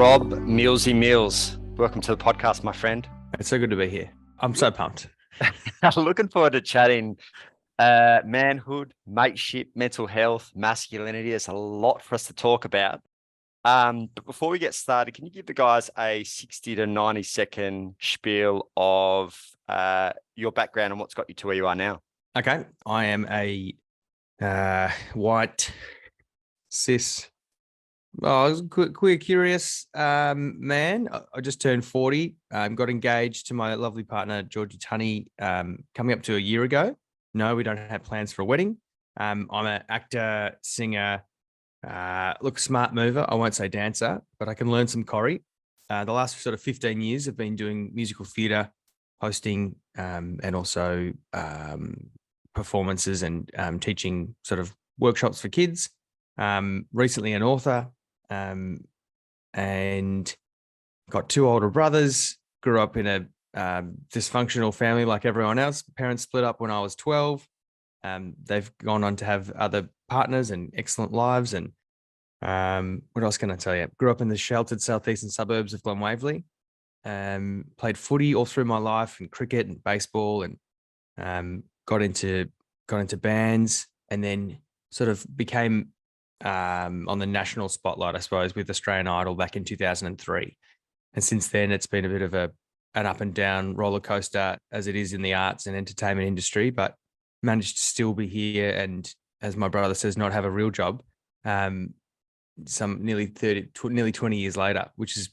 Rob Millsy Mills. Welcome to the podcast, my friend. It's so good to be here. I'm so pumped. Looking forward to chatting manhood, mateship, mental health, masculinity. There's a lot for us to talk about. But before we get started, can you give the guys a 60 to 90 second spiel of your background and what's got you to where you are now? Okay. I am a white, cis, queer, curious man. I just turned 40. Got engaged to my lovely partner, Georgie Tunney, coming up to a year ago. No, we don't have plans for a wedding. I'm an actor, singer, smart mover. I won't say dancer, but I can learn some choreo. The last sort of 15 years I've been doing musical theatre, hosting, and also performances and teaching sort of workshops for kids. Recently an author, and got two older brothers, grew up in a dysfunctional family like everyone else. Parents split up when I was 12. They've gone on to have other partners and excellent lives. And what else can I tell you? Grew up in the sheltered southeastern suburbs of Glen Waverley. Played footy all through my life, and cricket and baseball, and got into bands, and then sort of became on the national spotlight, I suppose, with Australian Idol back in 2003. And since then, it's been a bit of an up and down roller coaster, as it is in the arts and entertainment industry, but managed to still be here. And as my brother says, not have a real job, some nearly 20 years later, which is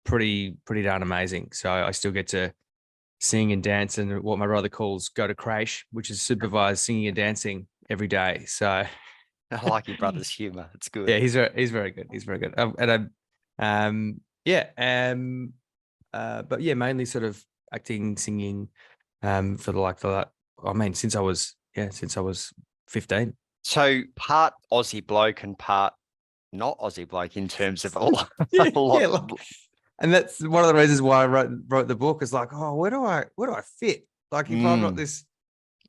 pretty darn amazing. So I still get to sing and dance, and what my brother calls go to crash, which is supervised singing and dancing every day. So I like your brother's humor. It's good. Yeah, he's very good. He's very good. But yeah, mainly sort of acting, singing, for the I mean, since I was 15. So part Aussie bloke and part not Aussie bloke in terms of a lot. And that's one of the reasons why I wrote the book. Is like, oh, where do I fit? Like, if I've got this,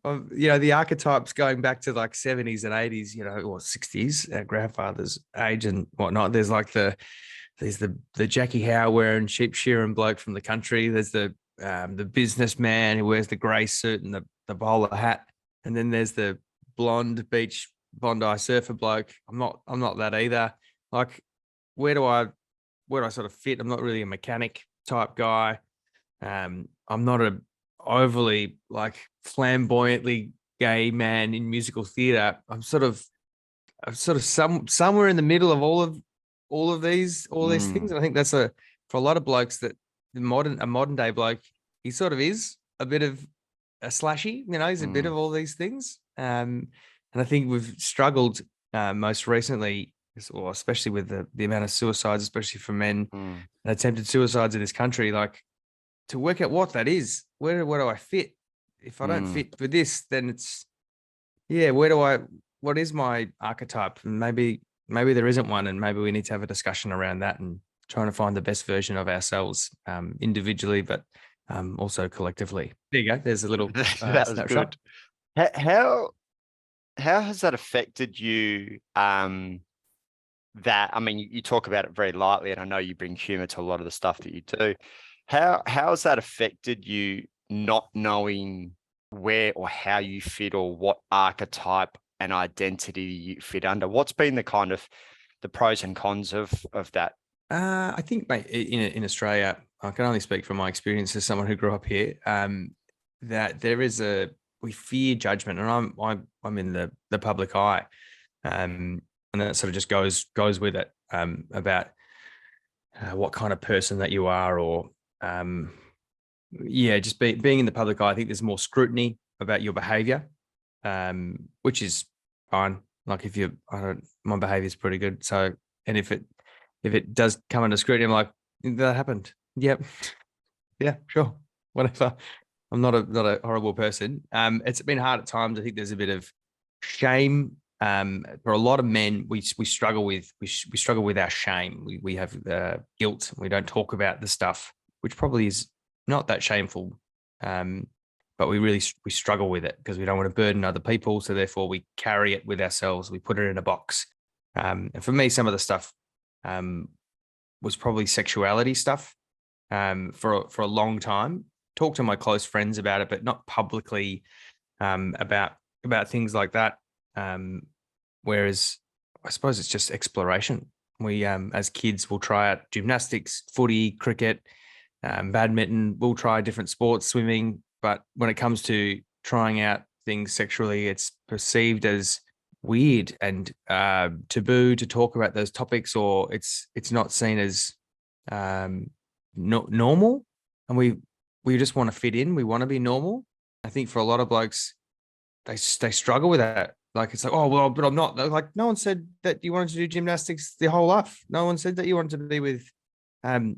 the archetypes going back to like 70s and 80s, or 60s, our grandfather's age and whatnot. There's like there's the Jackie Howe wearing sheep shearing bloke from the country. There's the businessman who wears the grey suit and the bowler hat, and then there's the blonde beach Bondi surfer bloke. I'm not that either. Like, where do I sort of fit? I'm not really a mechanic type guy. I'm not a overly like flamboyantly gay man in musical theatre. I'm sort of somewhere in the middle of all of these things. And I think that's for a lot of blokes that a modern day bloke, he sort of is a bit of a slashy, he's a bit of all these things. And I think we've struggled most recently, or especially with the amount of suicides, especially for men, and attempted suicides in this country, like, to work out what that is. Where do I fit? If I don't fit for this, then it's, what is my archetype? And maybe there isn't one, and maybe we need to have a discussion around that and trying to find the best version of ourselves, individually, but also collectively. There you go. There's a little that was snapshot. Good. How has that affected you? You talk about it very lightly, and I know you bring humor to a lot of the stuff that you do. How has that affected you, not knowing where or how you fit, or what archetype and identity you fit under? What's been the kind of the pros and cons of that? I think, mate, in Australia, I can only speak from my experience as someone who grew up here, that we fear judgment, and I'm in the public eye, and that sort of just goes with it, about what kind of person that you are, or just being in the public eye. I think there's more scrutiny about your behavior, which is fine. Like, my behavior is pretty good. So, and if it does come under scrutiny, I'm like, that happened. Yep. Yeah, sure. Whatever. I'm not a horrible person. It's been hard at times. I think there's a bit of shame. For a lot of men, we struggle with our shame. We have guilt. We don't talk about the stuff, which probably is not that shameful, but we struggle with it because we don't want to burden other people. So therefore, we carry it with ourselves. We put it in a box. And for me, some of the stuff was probably sexuality stuff for a long time. Talked to my close friends about it, but not publicly about things like that. Whereas I suppose it's just exploration. We as kids will try out gymnastics, footy, cricket, badminton. We'll try different sports, swimming. But when it comes to trying out things sexually, it's perceived as weird and taboo to talk about those topics, or it's not seen as normal. And we just want to fit in. We want to be normal. I think for a lot of blokes, they struggle with that. Like, it's like, oh, well, but I'm not. They're like, no one said that you wanted to do gymnastics the whole life. No one said that you wanted to be with, a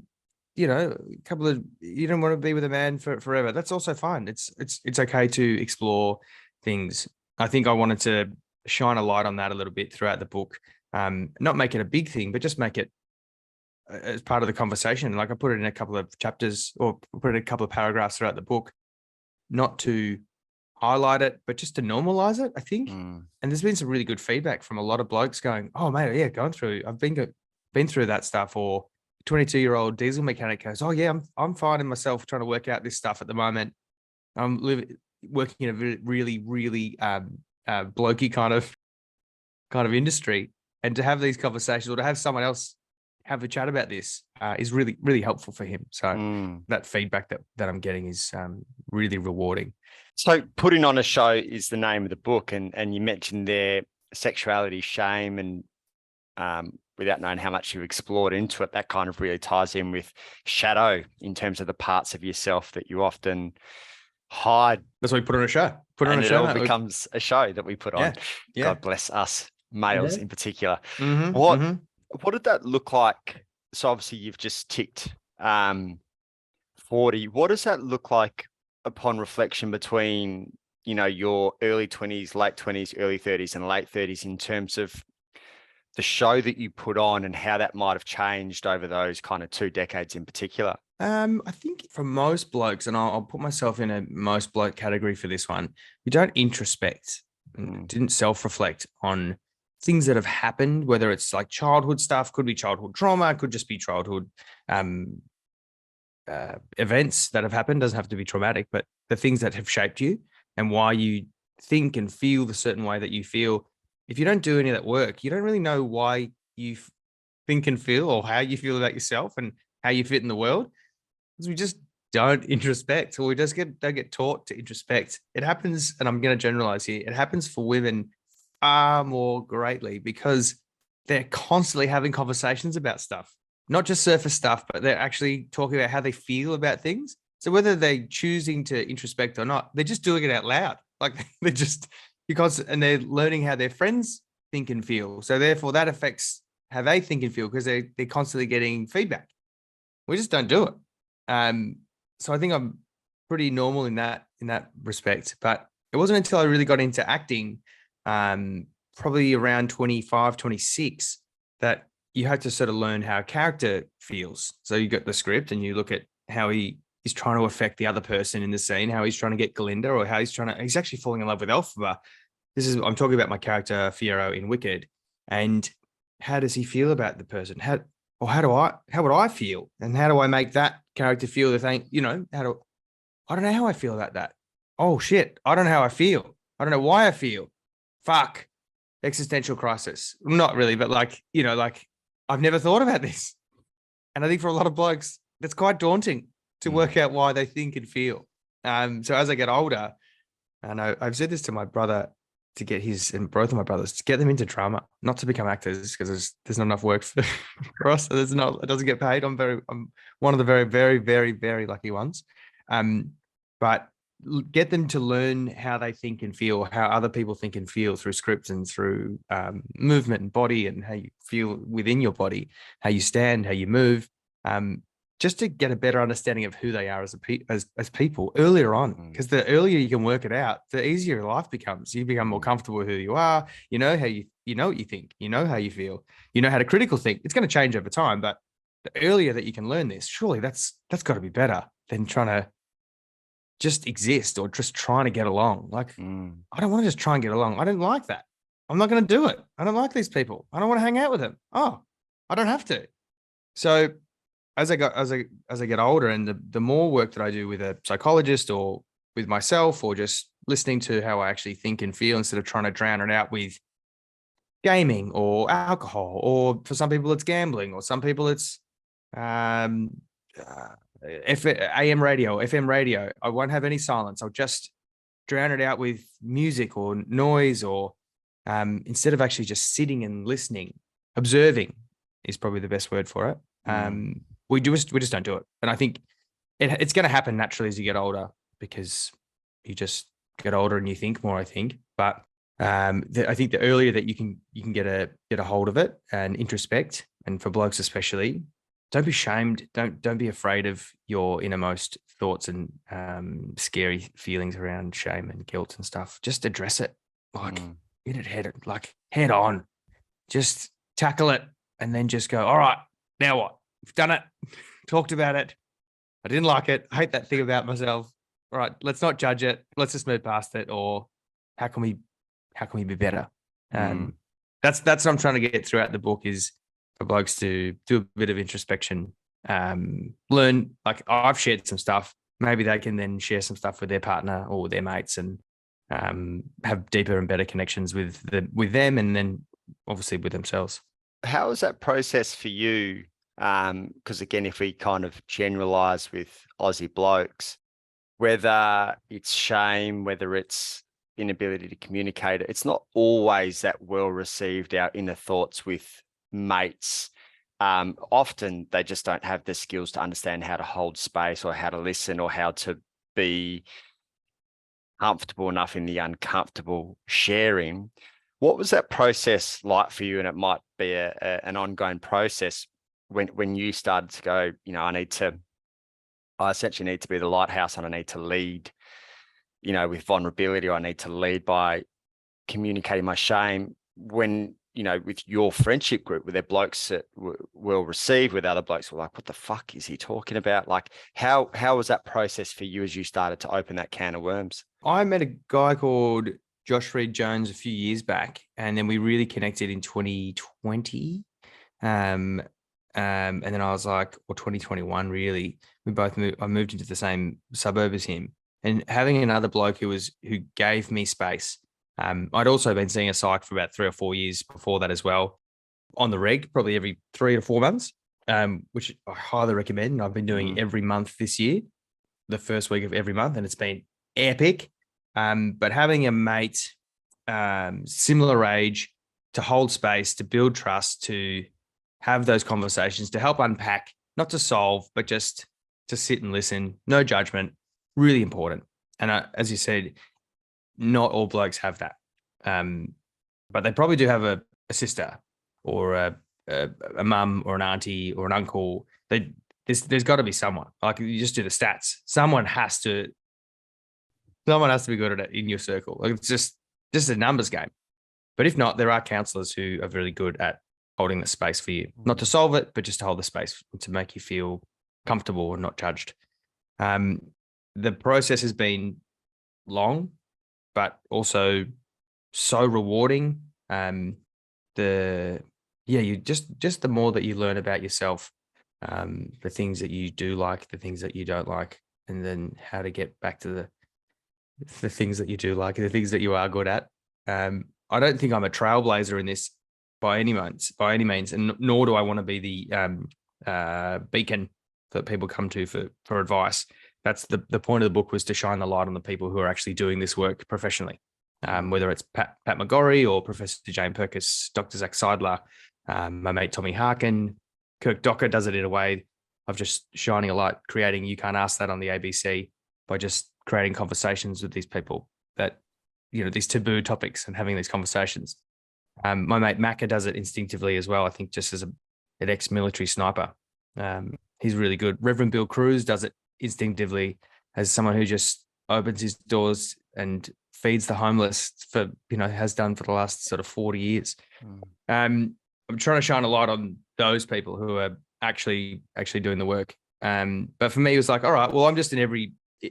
couple of, you don't want to be with a man for forever. That's also fine. It's okay to explore things. I think I wanted to shine a light on that a little bit throughout the book. Not make it a big thing, but just make it as part of the conversation. Like, I put it in a couple of chapters, or put it in a couple of paragraphs throughout the book, not to highlight it, but just to normalize it, I think. And there's been some really good feedback from a lot of blokes going, oh, mate, yeah, I've been through that stuff. Or 22-year-old diesel mechanic goes, oh, yeah, I'm finding myself trying to work out this stuff at the moment. I'm working in a really, really blokey kind of industry. And to have these conversations, or to have someone else have a chat about this is really, really helpful for him. So that feedback that I'm getting is really rewarding. So Putting on a Show is the name of the book, and you mentioned there sexuality, shame, and without knowing how much you've explored into it, that kind of really ties in with shadow in terms of the parts of yourself that you often hide. That's why we put on a show. It all becomes a show that we put on. Yeah. God bless us males in particular. Mm-hmm. What did that look like? So obviously you've just ticked 40. What does that look like upon reflection between, your early 20s, late 20s, early 30s and late 30s in terms of the show that you put on and how that might have changed over those kind of 2 decades in particular? I think for most blokes, and I'll put myself in a most bloke category for this one, we don't introspect, didn't self-reflect on things that have happened, whether it's like childhood stuff, could be childhood trauma, could just be childhood events that have happened, doesn't have to be traumatic, but the things that have shaped you and why you think and feel the certain way that you feel. If you don't do any of that work, you don't really know why you think and feel, or how you feel about yourself and how you fit in the world, because we just don't introspect, or we just don't get taught to introspect. It happens, and I'm going to generalize here, it happens for women far more greatly because they're constantly having conversations about stuff, not just surface stuff, but they're actually talking about how they feel about things. So whether they're choosing to introspect or not, they're just doing it out loud. Like they're just, and they're learning how their friends think and feel. So therefore that affects how they think and feel, because they're constantly getting feedback. We just don't do it. So I think I'm pretty normal in that respect. But it wasn't until I really got into acting, probably around 25, 26, that you had to sort of learn how a character feels. So you got the script and you look at how he's trying to affect the other person in the scene, how he's trying to get Glinda, or how he's actually falling in love with Elphaba. I'm talking about my character Fiero in Wicked, and how does he feel about the person? How would I feel? And how do I make that character feel the thing? I don't know how I feel about that. Oh shit. I don't know how I feel. I don't know why I feel. Fuck. Existential crisis. Not really, but I've never thought about this. And I think for a lot of blokes, that's quite daunting to work out why they think and feel. So as I get older, and I've said this to my brother, to get and both of my brothers, to get them into drama, not to become actors, because there's not enough work for us. So it doesn't get paid. I'm one of the very, very, very, very lucky ones. But get them to learn how they think and feel, how other people think and feel through scripts and through movement and body, and how you feel within your body, how you stand, how you move, just to get a better understanding of who they are as people earlier on. Because the earlier you can work it out, the easier your life becomes. You become more comfortable with who you are. You know how you know what you think. You know how you feel. You know how to critical think. It's going to change over time, but the earlier that you can learn this, surely that's got to be better than trying to just exist or just trying to get along. Like, I don't want to just try and get along. I don't like that. I'm not going to do it. I don't like these people. I don't want to hang out with them. Oh, I don't have to. So as I get older, and the more work that I do with a psychologist or with myself, or just listening to how I actually think and feel instead of trying to drown it out with gaming or alcohol, or for some people it's gambling, or some people it's um, AM radio, FM radio. I won't have any silence. I'll just drown it out with music or noise, or instead of actually just sitting and listening, observing is probably the best word for it. We just don't do it, and I think it's going to happen naturally as you get older, because you just get older and you think more. I think, but I think the earlier that you can get a hold of it and introspect, and for blokes especially, don't be shamed. Don't be afraid of your innermost thoughts and scary feelings around shame and guilt and stuff. Just address it, like get it head on. Just tackle it, and then just go, all right, now what? We've done it, talked about it. I didn't like it. I hate that thing about myself. All right, let's not judge it. Let's just move past it. Or how can we be better? That's what I'm trying to get throughout the book, is for blokes to do a bit of introspection, learn. Like, I've shared some stuff. Maybe they can then share some stuff with their partner or with their mates, and have deeper and better connections with them, and then obviously with themselves. How was that process for you? Because again, if we kind of generalize with Aussie blokes, whether it's shame, whether it's inability to communicate, it's not always that well received, our inner thoughts with mates. Often they just don't have the skills to understand how to hold space, or how to listen, or how to be comfortable enough in the uncomfortable sharing. What was that process like for you? And it might be an ongoing process when you started to go, I essentially need to be the lighthouse, and I need to lead, with vulnerability, or I need to lead by communicating my shame. When, with your friendship group, with their blokes that will receive, with other blokes who were like, what the fuck is he talking about? Like, how was that process for you as you started to open that can of worms? I met a guy called Josh Reed Jones a few years back, and then we really connected in 2020. And then I was like, or 2021, really, I moved into the same suburb as him, and having another bloke who gave me space. I'd also been seeing a psych for about 3 or 4 years before that as well, on the reg, probably every 3 to 4 months, which I highly recommend. I've been doing every month this year, the first week of every month, and it's been epic. But having a mate, similar age, to hold space, to build trust, to have those conversations, to help unpack, not to solve, but just to sit and listen, no judgment, really important. And as you said, not all blokes have that, but they probably do have a sister, or a mum, or an auntie, or an uncle. There's got to be someone. Like, you just do the stats. Someone has to be good at it in your circle. Like, it's just a numbers game. But if not, there are counselors who are really good at holding the space for you, not to solve it, but just to hold the space, to make you feel comfortable and not judged. The process has been long, but also so rewarding. You just the more that you learn about yourself, the things that you do like, the things that you don't like, and then how to get back to the things that you do like, the things that you are good at. I don't think I'm a trailblazer in this by any means, and nor do I want to be the beacon that people come to for advice. That's the point of the book, was to shine the light on the people who are actually doing this work professionally, whether it's Pat McGorry, or Professor Jane Perkis, Dr. Zach Seidler, my mate Tommy Harkin, Kirk Docker does it in a way of just shining a light, creating You Can't Ask That on the ABC, by just creating conversations with these people that, these taboo topics, and having these conversations. My mate Macca does it instinctively as well, I think, just as an ex-military sniper. He's really good. Reverend Bill Cruz does it instinctively, as someone who just opens his doors and feeds the homeless has done for the last sort of 40 years. I'm trying to shine a light on those people who are actually doing the work. But for me, it was like, all right, well,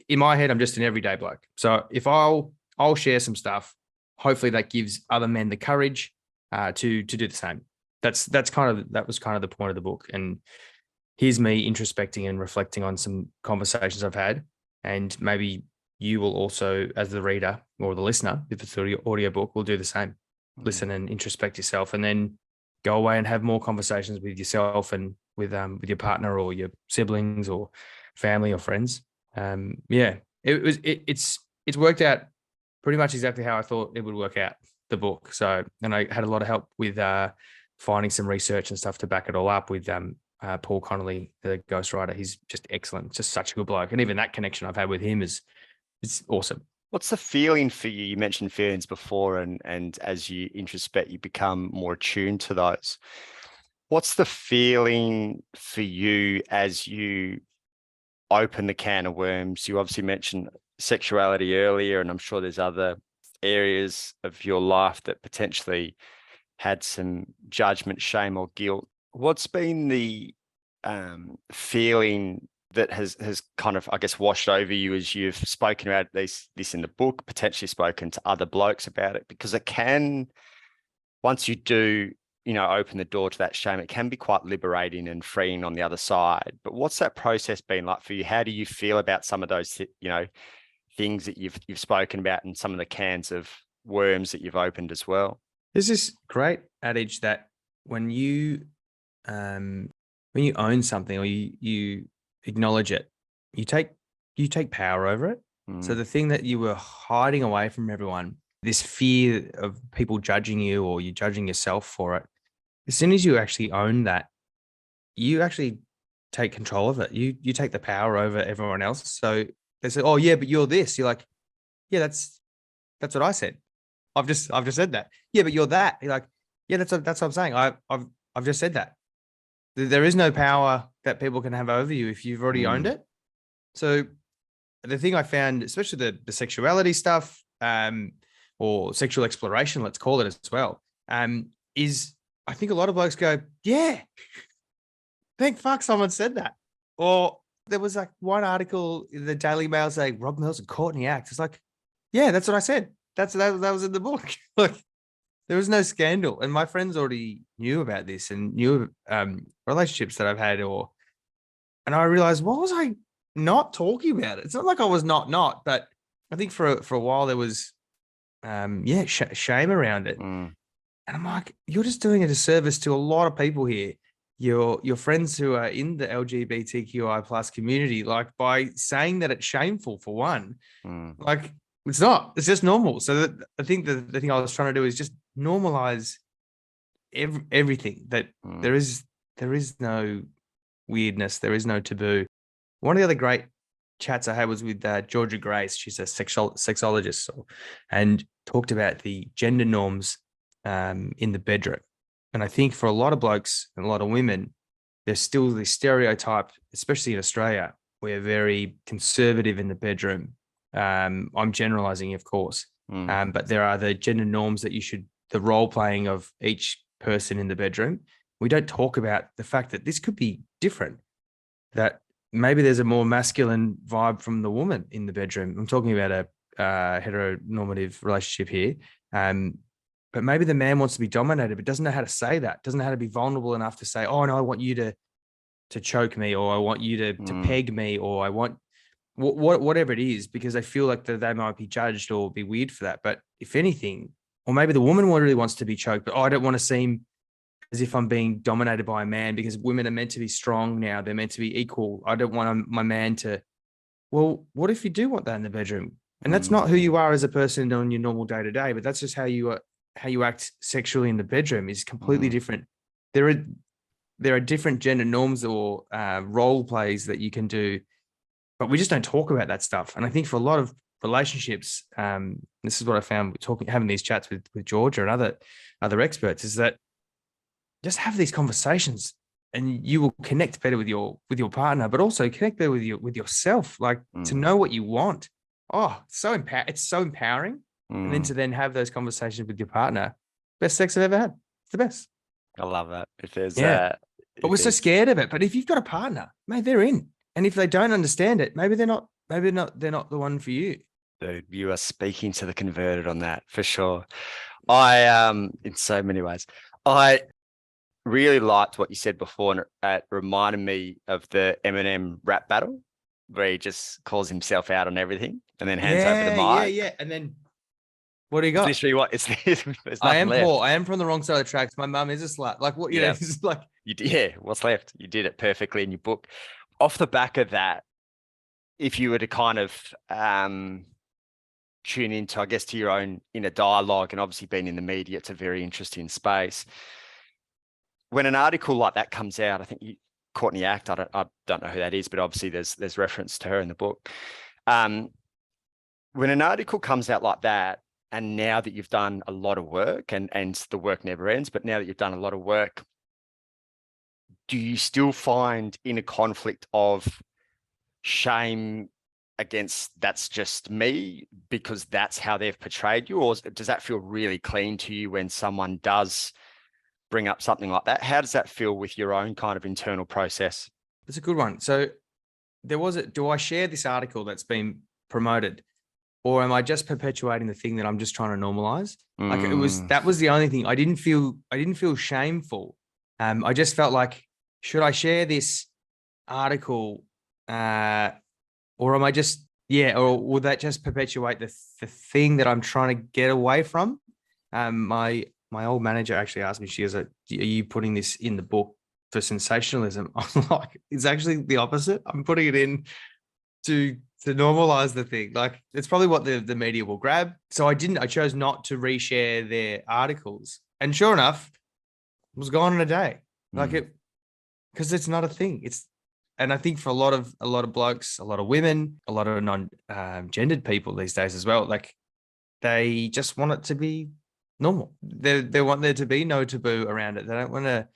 in my head, I'm just an everyday bloke. So if I'll share some stuff, hopefully that gives other men the courage to do the same. That was kind of the point of the book. And here's me introspecting and reflecting on some conversations I've had. And maybe you will also, as the reader or the listener, if it's an audio book, will do the same. Listen and introspect yourself, and then go away and have more conversations with yourself and with your partner or your siblings or family or friends. It's worked out pretty much exactly how I thought it would work out, the book. So, and I had a lot of help with finding some research and stuff to back it all up with Paul Connolly, the ghostwriter. He's just excellent, just such a good bloke. And even that connection I've had with him it's awesome. What's the feeling for you? You mentioned feelings before, and as you introspect, you become more attuned to those. What's the feeling for you as you open the can of worms? You obviously mentioned sexuality earlier, and I'm sure there's other areas of your life that potentially had some judgment, shame, or guilt. What's been the feeling that has kind of, I guess, washed over you as you've spoken about this in the book, potentially spoken to other blokes about it? Because it can, once you do, open the door to that shame, it can be quite liberating and freeing on the other side. But what's that process been like for you? How do you feel about some of those, things that you've spoken about and some of the cans of worms that you've opened as well? There's this great adage that when you own something or you acknowledge it, you take power over it. So the thing that you were hiding away from everyone, this fear of people judging you or you judging yourself for it, as soon as you actually own that, you actually take control of it. You take the power over everyone else. So they say, "Oh yeah, but you're this." You're like, "Yeah, that's what I said. I've just said that." "Yeah, but you're that." You're like, "Yeah, that's what I'm saying. I've just said that." There is no power that people can have over you if you've already owned it. So the thing I found, especially the sexuality stuff, or sexual exploration, let's call it as well, is I think a lot of blokes go, "Yeah, thank fuck someone said that." Or there was like one article in the Daily Mail saying Rob Millsy caught in the act. It's like, yeah, that's what I said. That was in the book. Like, there was no scandal. And my friends already knew about this and knew relationships that I've had, and I realized, what was I not talking about? It's not like I was not, but I think for a while there was, shame around it. And I'm like, you're just doing a disservice to a lot of people here. Your friends who are in the LGBTQI plus community, like, by saying that it's shameful for one, like, it's not, it's just normal. So I think the thing I was trying to do is just normalize everything, that there is no weirdness, there is no taboo. One of the other great chats I had was with Georgia Grace. She's a sexologist, and talked about the gender norms in the bedroom. And I think for a lot of blokes and a lot of women, there's still the stereotype, especially in Australia, we're very conservative in the bedroom. I'm generalizing, of course, but there are the gender norms that the role playing of each person in the bedroom. We don't talk about the fact that this could be different, that maybe there's a more masculine vibe from the woman in the bedroom. I'm talking about a heteronormative relationship here. But maybe the man wants to be dominated, but doesn't know how to say that, doesn't know how to be vulnerable enough to say, "Oh no, I want you to choke me," or "I want you to peg me," or "I want whatever it is," because they feel like that they might be judged or be weird for that. But if anything, or maybe the woman really wants to be choked, but I don't want to seem as if I'm being dominated by a man, because women are meant to be strong now. They're meant to be equal. I don't want my man to, well, what if you do want that in the bedroom? And that's not who you are as a person on your normal day to day, but that's just how you act sexually in the bedroom is completely different. There are different gender norms or role plays that you can do, but we just don't talk about that stuff. And I think for a lot of relationships, this is what I found having these chats with Georgia and other experts, is that just have these conversations and you will connect better with your partner, but also connect better with yourself, like to know what you want. Oh, it's so empowering. And then to have those conversations with your partner, best sex I've ever had. It's the best. I love that. If there's but we're so scared of it. But if you've got a partner, mate, they're in. And if they don't understand it, maybe they're not the one for you. Dude, you are speaking to the converted on that for sure. I in so many ways. I really liked what you said before, and it reminded me of the Eminem rap battle where he just calls himself out on everything and then hands over the mic. Yeah. And then what do you It's got? literally what it's. There's I nothing am left. poor. I am from the wrong side of the tracks. My mum is a slut. Like what? You know, it's like You did, yeah. What's left? You did it perfectly in your book. Off the back of that, if you were to kind of tune into, I guess, to your own inner dialogue, and obviously being in the media, it's a very interesting space. When an article like that comes out, I think Courtney Act, I don't know who that is, but obviously there's reference to her in the book. When an article comes out like that, and now that you've done a lot of work, and the work never ends, but now that you've done a lot of work, do you still find inner conflict of shame against that's just me because that's how they've portrayed you? Or does that feel really clean to you when someone does bring up something like that? How does that feel with your own kind of internal process? it's a good one. So do I share this article that's been promoted, or am I just perpetuating the thing that I'm just trying to normalize? Like that was the only thing. I didn't feel shameful. I just felt like, should I share this article, or am I just, or will that just perpetuate the thing that I'm trying to get away from? My old manager actually asked me, she was like, are you putting this in the book for sensationalism? I'm like, it's actually the opposite. I'm putting it in to normalize the thing. Like, it's probably what the media will grab. So I chose not to reshare their articles. And sure enough, it was gone in a day. Like because it's not a thing. And I think for a lot of blokes, a lot of women, a lot of non-gendered people these days as well, like they just want it to be normal. They want there to be no taboo around it. They don't want to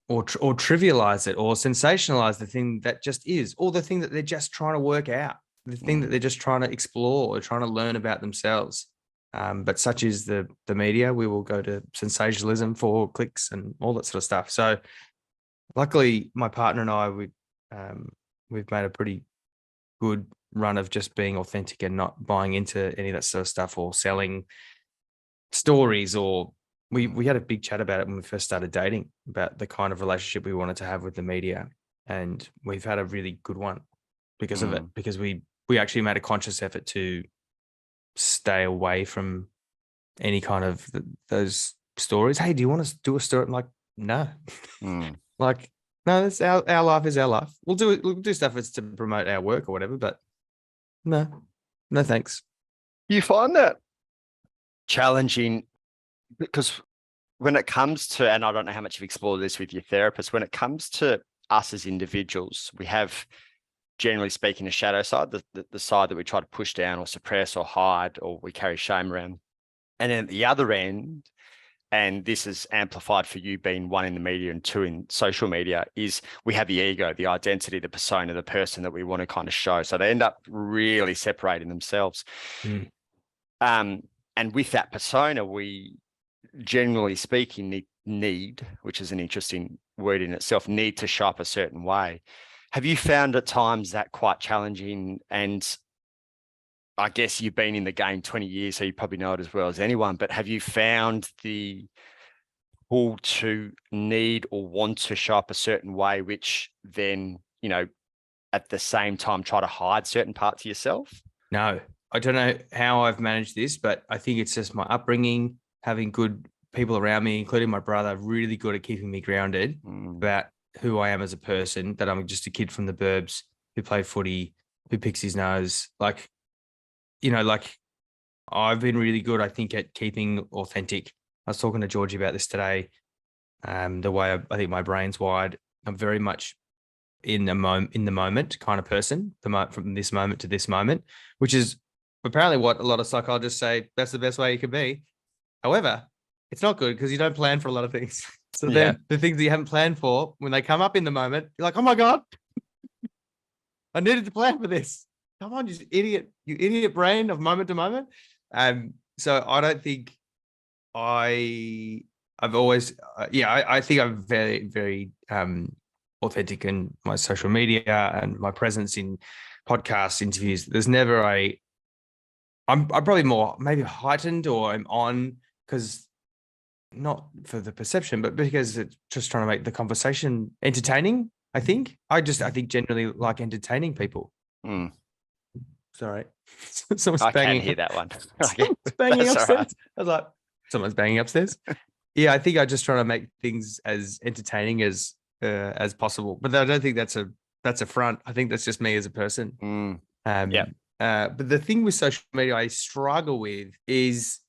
or trivialize it or sensationalize the thing that just is, or the thing that they're just trying to work out, the thing that they're just trying to explore or trying to learn about themselves. But such is the media. We will go to sensationalism for clicks and all that sort of stuff. So luckily, my partner and I, we've made a pretty good run of just being authentic and not buying into any of that sort of stuff or selling stories. Or we had a big chat about it when we first started dating, about the kind of relationship we wanted to have with the media, and we've had a really good one because of it, because we actually made a conscious effort to stay away from any kind of those stories. Hey, do you want to do a story? I'm like, no. Like, no, that's our life is our life. We'll do stuff that's to promote our work or whatever, but no thanks. You find that challenging because when it comes to, and I don't know how much you've explored this with your therapist, when it comes to us as individuals, we have, generally speaking, a shadow side, the side that we try to push down or suppress or hide, or we carry shame around. And then at the other end, and this is amplified for you being one in the media and two in social media, is we have the ego, the identity, the persona, the person that we want to kind of show. So they end up really separating themselves. And with that persona, we, generally speaking, need, which is an interesting word in itself, need to show up a certain way. Have you found at times that quite challenging? And I guess you've been in the game 20 years, so you probably know it as well as anyone, but have you found the pull to need or want to show up a certain way, which then, at the same time try to hide certain parts of yourself? No, I don't know how I've managed this, but I think it's just my upbringing, having good people around me, including my brother, really good at keeping me grounded about who I am as a person, that I'm just a kid from the burbs who played footy, who picks his nose. Like, I've been really good, I think, at keeping authentic. I was talking to Georgie about this today. The way I think my brain's wired, I'm very much in the moment kind of person, from this moment to this moment, which is apparently what a lot of psychologists say that's the best way you can be. However, it's not good because you don't plan for a lot of things. So then the things that you haven't planned for, when they come up in the moment, you're like, oh my God, I needed to plan for this. Come on, you idiot brain of moment to moment. So I don't think I've always, I think I'm very, very authentic in my social media and my presence in podcast interviews. There's never I'm probably more maybe heightened, or I'm on because not for the perception, but because it's just trying to make the conversation entertaining. I think generally like entertaining people. Mm. Sorry, someone's I can banging. hear that one. Someone's banging That's all upstairs. right. I was like, someone's banging upstairs. Yeah, I think I just try to make things as entertaining as possible. But I don't think that's a front. I think that's just me as a person. Mm. Um, Yeah. but the thing with social media I struggle with is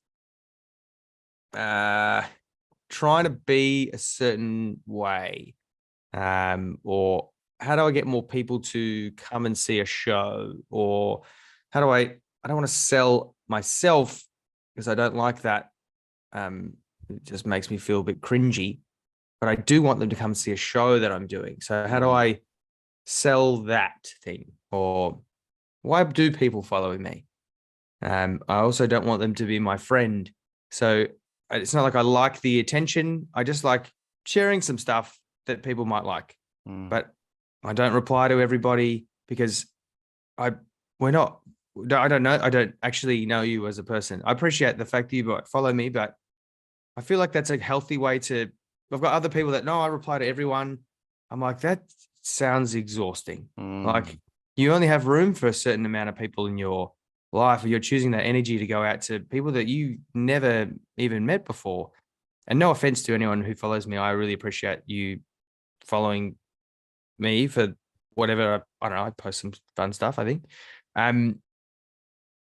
trying to be a certain way. Or how do I get more people to come and see a show? Or how do I don't want to sell myself because I don't like that. It just makes me feel a bit cringy, but I do want them to come see a show that I'm doing. So how do I sell that thing? Or why do people follow me? I also don't want them to be my friend. So it's not like I like the attention. I just like sharing some stuff that people might like. But I don't reply to everybody because I don't know. I don't actually know you as a person. I appreciate the fact that you follow me, but I feel like that's a healthy way to. I've got other people that I reply to everyone. I'm like, that sounds exhausting. Like you only have room for a certain amount of people in your life, or you're choosing that energy to go out to people that you never even met before. And no offense to anyone who follows me, I really appreciate you following me for whatever. I don't know. I post some fun stuff, I think.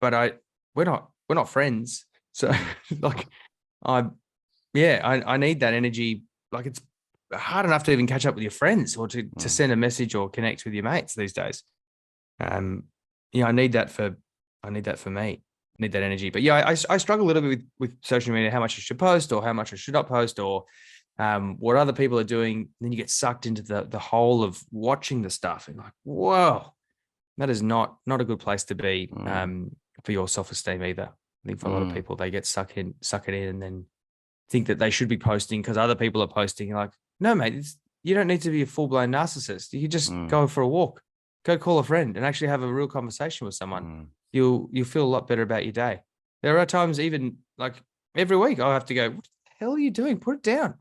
But we're not friends. So like I need that energy. Like it's hard enough to even catch up with your friends or to send a message or connect with your mates these days. I need that for me. I need that energy. But yeah, I struggle a little bit with social media, how much I should post or how much I should not post or what other people are doing. Then you get sucked into the whole of watching the stuff and like, whoa, that is not a good place to be for your self-esteem either. I think for a lot of people, they get suck it in and then think that they should be posting because other people are posting. You're like, no, mate, you don't need to be a full-blown narcissist. You just go for a walk, go call a friend and actually have a real conversation with someone. You'll feel a lot better about your day. There are times even like every week I'll have to go, what the hell are you doing? Put it down.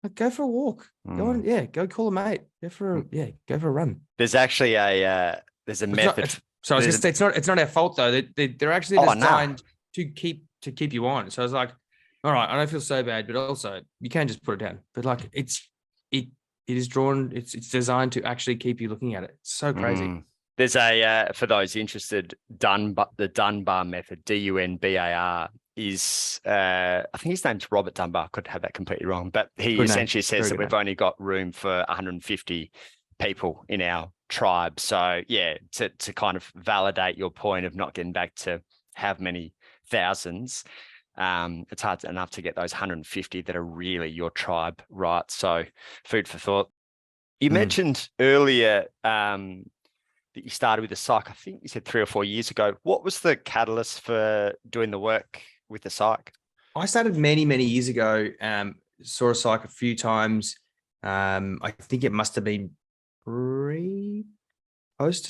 Like, go for a walk. Go on, go call a mate. Go for a run. There's actually there's a method. So I was gonna say it's not our fault though. They're actually designed to keep you on. So I was like, all right, I don't feel so bad, but also you can just put it down. But like it is drawn. It's designed to actually keep you looking at it. It's so crazy. There's a for those interested, the Dunbar method, DUNBAR, is I think his name's Robert Dunbar. Could have that completely wrong, but he essentially says that we've only got room for 150 people in our tribe. So yeah, to kind of validate your point of not getting back to how many thousands, it's hard enough to get those 150 that are really your tribe, right? So food for thought. You mentioned earlier that you started with the psych. I think you said 3 or 4 years ago. What was the catalyst for doing the work with the psych? I started many, many years ago. Saw a psych a few times. I think it must have been maybe post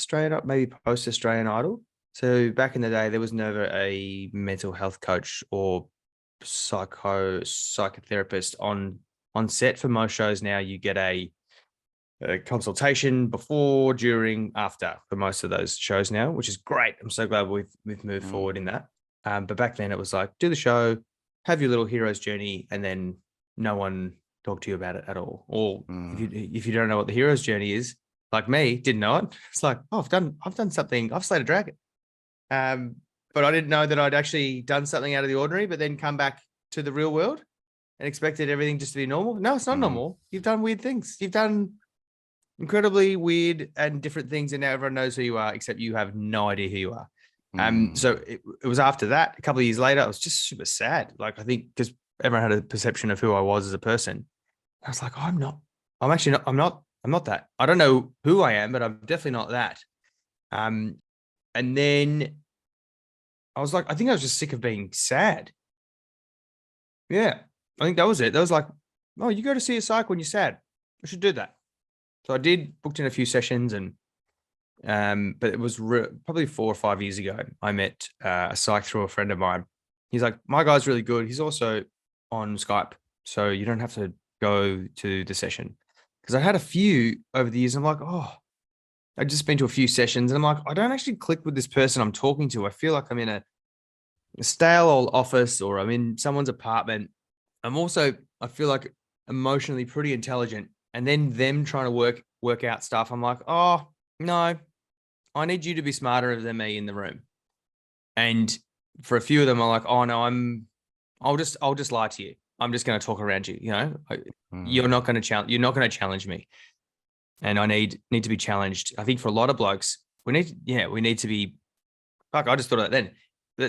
Australian Idol. So back in the day, there was never a mental health coach or psychotherapist on set for most shows. Now you get a consultation before, during, after for most of those shows now, which is great. I'm so glad we've moved forward in that. But back then it was like, do the show, have your little hero's journey, and then no one talk to you about it at all. Or if you don't know what the hero's journey is, like me, didn't know it. It's like, oh, I've done something. I've slayed a dragon. But I didn't know that I'd actually done something out of the ordinary, but then come back to the real world and expected everything just to be normal. No, it's not normal. You've done weird things. You've done incredibly weird and different things, and now everyone knows who you are, except you have no idea who you are. So it was after that, a couple of years later, I was just super sad. Like, I think because everyone had a perception of who I was as a person. I was like, oh, I'm not that. I don't know who I am, but I'm definitely not that. And then I was like, I think I was just sick of being sad. Yeah, I think that was it. That was like, oh, you go to see a psych when you're sad. I should do that. So I did, booked in a few sessions, and but it was probably 4 or 5 years ago. I met a psych through a friend of mine. He's like, my guy's really good. He's also on Skype, so you don't have to go to the session. Because I had a few over the years. I'm like, oh, I've just been to a few sessions, and I'm like, I don't actually click with this person I'm talking to. I feel like I'm in a stale old office, or I'm in someone's apartment. I feel like emotionally pretty intelligent, and then them trying to work out stuff. I'm like, oh no, I need you to be smarter than me in the room. And for a few of them, I'm like, oh no, I'll just lie to you. I'm just going to talk around you. You're not going to challenge me, and I need to be challenged. I think for a lot of blokes, we need to be. Fuck, I just thought of that then.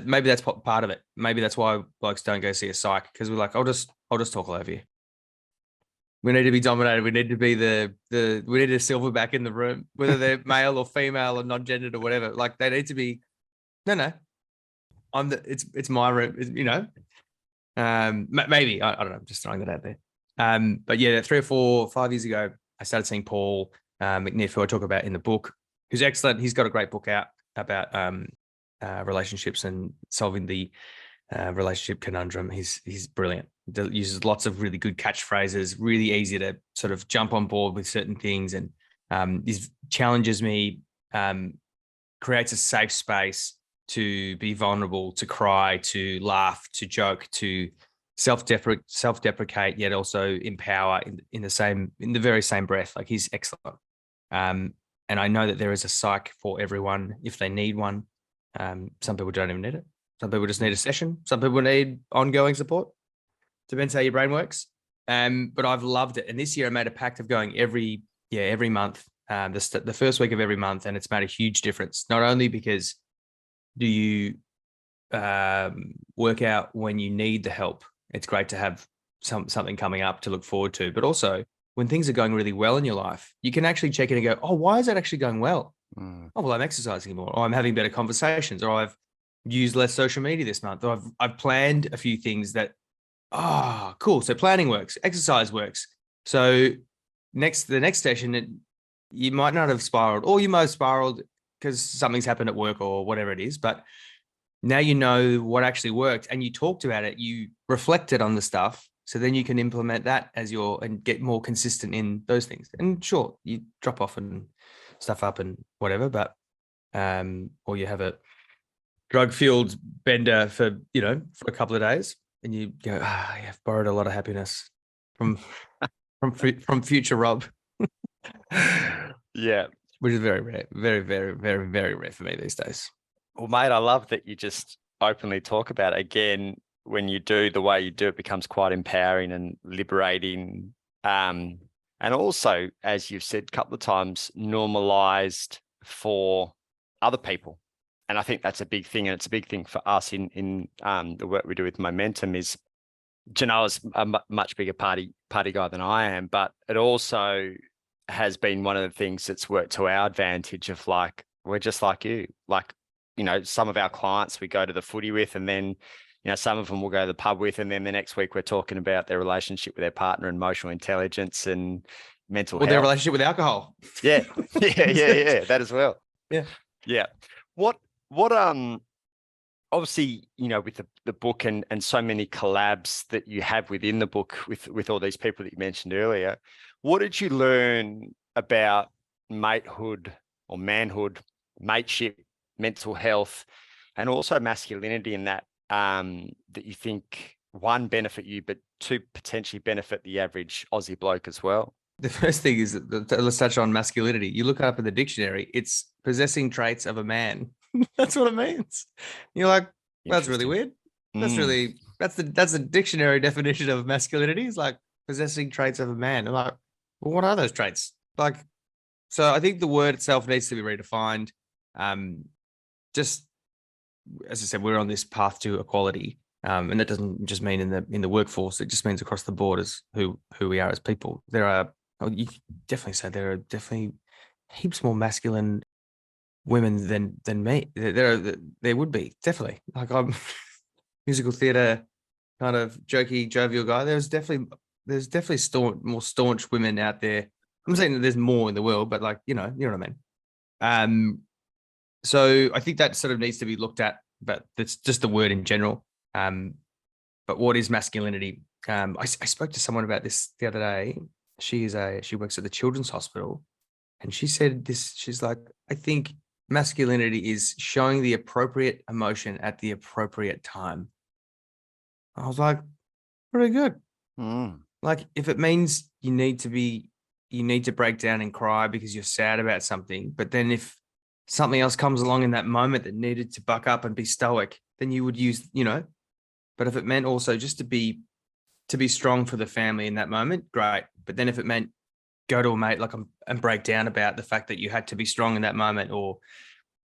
Maybe that's part of it. Maybe that's why blokes don't go see a psych, because we're like, I'll just talk all over you. We need to be dominated. We need to be we need a silverback in the room, whether they're male or female or non-gendered or whatever. Like, they need to be. No. It's my room. Maybe I don't know. I'm just throwing that out there. But yeah, 3 or 4, 5 years ago, I started seeing Paul McNiff, who I talk about in the book, who's excellent. He's got a great book out about relationships and solving the relationship conundrum. He's brilliant. He uses lots of really good catchphrases, really easy to sort of jump on board with certain things, and he challenges me, creates a safe space to be vulnerable, to cry, to laugh, to joke, to self-deprecate, yet also empower in the very same breath. Like, he's excellent. And I know that there is a psych for everyone if they need one. Some people don't even need it. Some people just need a session. Some people need ongoing support. Depends how your brain works. But I've loved it. And this year I made a pact of going every month, the first week of every month. And it's made a huge difference. Not only because do you work out when you need the help, it's great to have something coming up to look forward to, but also when things are going really well in your life, you can actually check in and go, oh, why is that actually going well? Oh, well, I'm exercising more, or I'm having better conversations, or I've used less social media this month, or I've planned a few things that, cool. So planning works, exercise works. So the next session, you might not have spiraled, or you might have spiraled because something's happened at work or whatever it is. But now you know what actually worked, and you talked about it, you reflected on the stuff. So then you can implement that and get more consistent in those things. And sure, you drop off and stuff up and whatever, but, or you have a drug-fueled bender for a couple of days, and you go, I've borrowed a lot of happiness from future Rob. Yeah. Which is very rare, very, very, very, very rare for me these days. Well, mate, I love that you just openly talk about it. Again, when you do the way you do, it becomes quite empowering and liberating. And also, as you've said a couple of times, normalized for other people. And I think that's a big thing. And it's a big thing for us in the work we do with Momentum is Janelle's a much bigger party guy than I am, but it also has been one of the things that's worked to our advantage of, like, we're just like you. Like, some of our clients we go to the footy with, and then, some of them we'll go to the pub with, and then the next week we're talking about their relationship with their partner, and emotional intelligence and mental health. Their relationship with alcohol. Yeah. Yeah. That as well. Yeah. Yeah. What obviously, with the book and so many collabs that you have within the book with all these people that you mentioned earlier, what did you learn about matehood or manhood, mateship, mental health, and also masculinity in that, that you think, one, benefit you, but two, potentially benefit the average Aussie bloke as well? The first thing is, let's touch on masculinity. You look up in the dictionary, it's possessing traits of a man. That's what it means. You're like, that's really weird. That's the dictionary definition of masculinity, is like possessing traits of a man. I'm like, well, what are those traits? Like, so I think the word itself needs to be redefined. Just as I said, we're on this path to equality. And that doesn't just mean in the workforce. It just means across the borders who we are as people. You definitely say there are definitely heaps more masculine women than me. There would be, definitely. Like, I'm musical theatre kind of jokey, jovial guy. There's definitely more staunch women out there. I'm saying that there's more in the world, but, like, you know what I mean. So I think that sort of needs to be looked at, but that's just the word in general. but what is masculinity? I spoke to someone about this the other day. She works at the Children's Hospital, and she said this. She's like, I think masculinity is showing the appropriate emotion at the appropriate time. I was like, pretty good. Like, if it means you need to break down and cry because you're sad about something, but then if something else comes along in that moment that needed to buck up and be stoic, then you would use, but if it meant also just to be strong for the family in that moment, great. But then if it meant go to a mate and break down about the fact that you had to be strong in that moment, or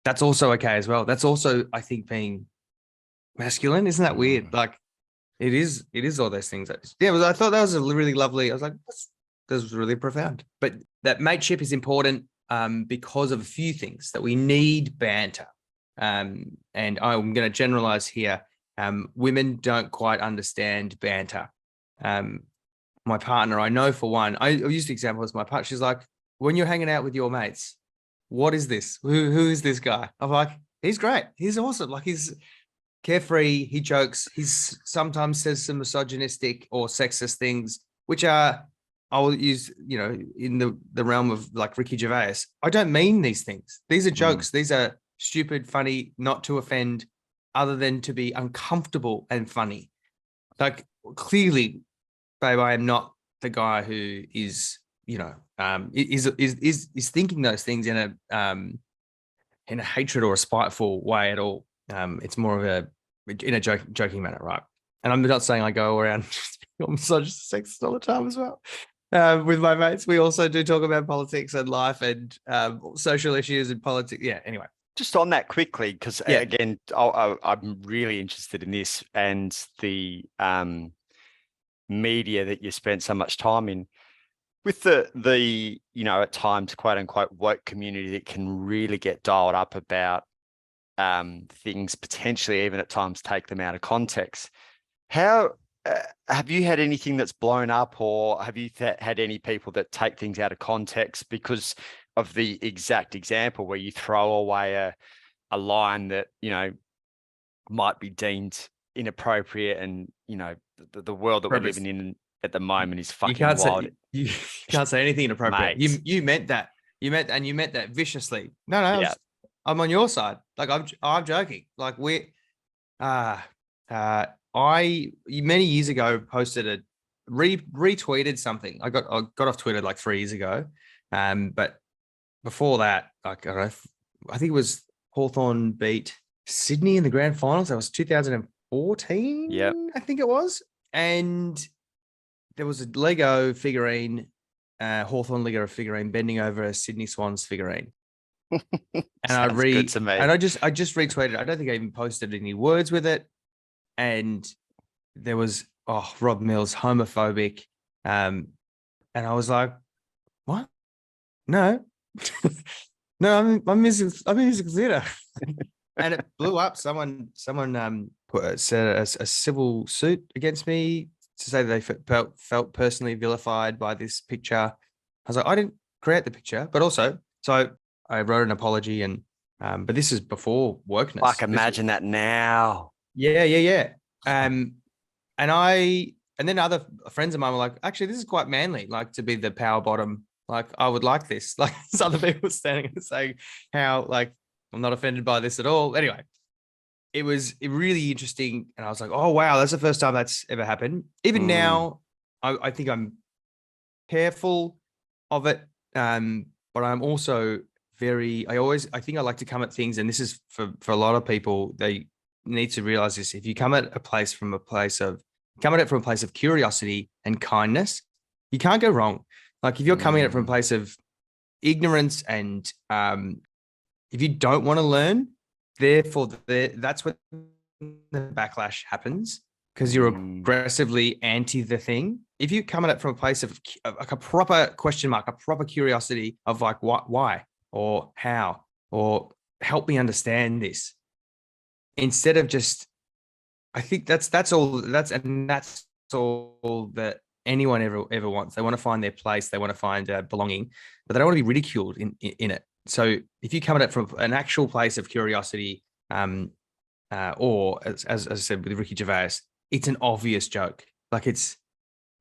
that's also okay as well. That's also, I think, being masculine. Isn't that weird? Like, it is all those things. I thought that was a really lovely. I was like, that was really profound. But that mateship is important because of a few things, that we need banter. And I'm going to generalize here. Women don't quite understand banter. My partner, I know for one, I used the example as my partner. She's like, when you're hanging out with your mates, what is this? Who is this guy? I'm like, he's great. He's awesome. Like, he's carefree. He jokes. He's sometimes says some misogynistic or sexist things, which are, I will use, in the realm of like Ricky Gervais. I don't mean these things. These are jokes. These are stupid, funny, not to offend, other than to be uncomfortable and funny. Like, clearly, babe, I am not the guy who is, is thinking those things in a hatred or a spiteful way at all. It's more of in a joking manner, right? And I'm not saying I go around misogynist, sexist all the time as well. With my mates, we also do talk about politics and life and social issues and politics. Yeah. Anyway, just on that quickly, because again, I'm really interested in this and the media that you spent so much time in, with the at times quote unquote woke community that can really get dialed up about things, potentially even at times take them out of context. How have you had anything that's blown up, or have you had any people that take things out of context because of the exact example where you throw away a line that might be deemed inappropriate, and the world that we're living in at the moment is fucking wild. You can't say anything inappropriate. You meant that. You meant that viciously. No, yeah. I'm on your side. Like, I'm joking. Like, I many years ago posted retweeted something. I got off Twitter like 3 years ago. But before that, like, I don't know, I think it was Hawthorn beat Sydney in the grand finals. That was 2014. Yeah, I think it was. And there was a Lego figurine, Hawthorn Lego figurine bending over a Sydney Swans figurine. And good to me. And I just retweeted. I don't think I even posted any words with it. And there was Rob Mills, homophobic. And I was like, what? No. No, I'm music theatre. And it blew up. Someone set a civil suit against me to say that they felt personally vilified by this picture. I was like, I didn't create the picture, but also, so I wrote an apology, and but this is before wokeness. Like, imagine that now. Yeah. And then other friends of mine were like, actually, this is quite manly, like, to be the power bottom. Like, I would like this. Like, other people standing and saying how, like, I'm not offended by this at all. Anyway, it was really interesting. And I was like, oh, wow, that's the first time that's ever happened. Even now, I think I'm careful of it. But I'm also I think I like to come at things, and this is for a lot of people, they need to realize this. If you come at it from a place of curiosity and kindness, you can't go wrong. Like, if you're coming at it from a place of ignorance and if you don't want to learn, therefore that's when the backlash happens, because you're aggressively anti the thing. If you come at it from a place of like a proper question mark, a proper curiosity of like, what, why, or how, or help me understand this, instead of just, I think that's all that anyone ever wants. They want to find their place. They want to find belonging, but they don't want to be ridiculed in it. So if you come at it from an actual place of curiosity, or as I said with Ricky Gervais, it's an obvious joke. Like, it's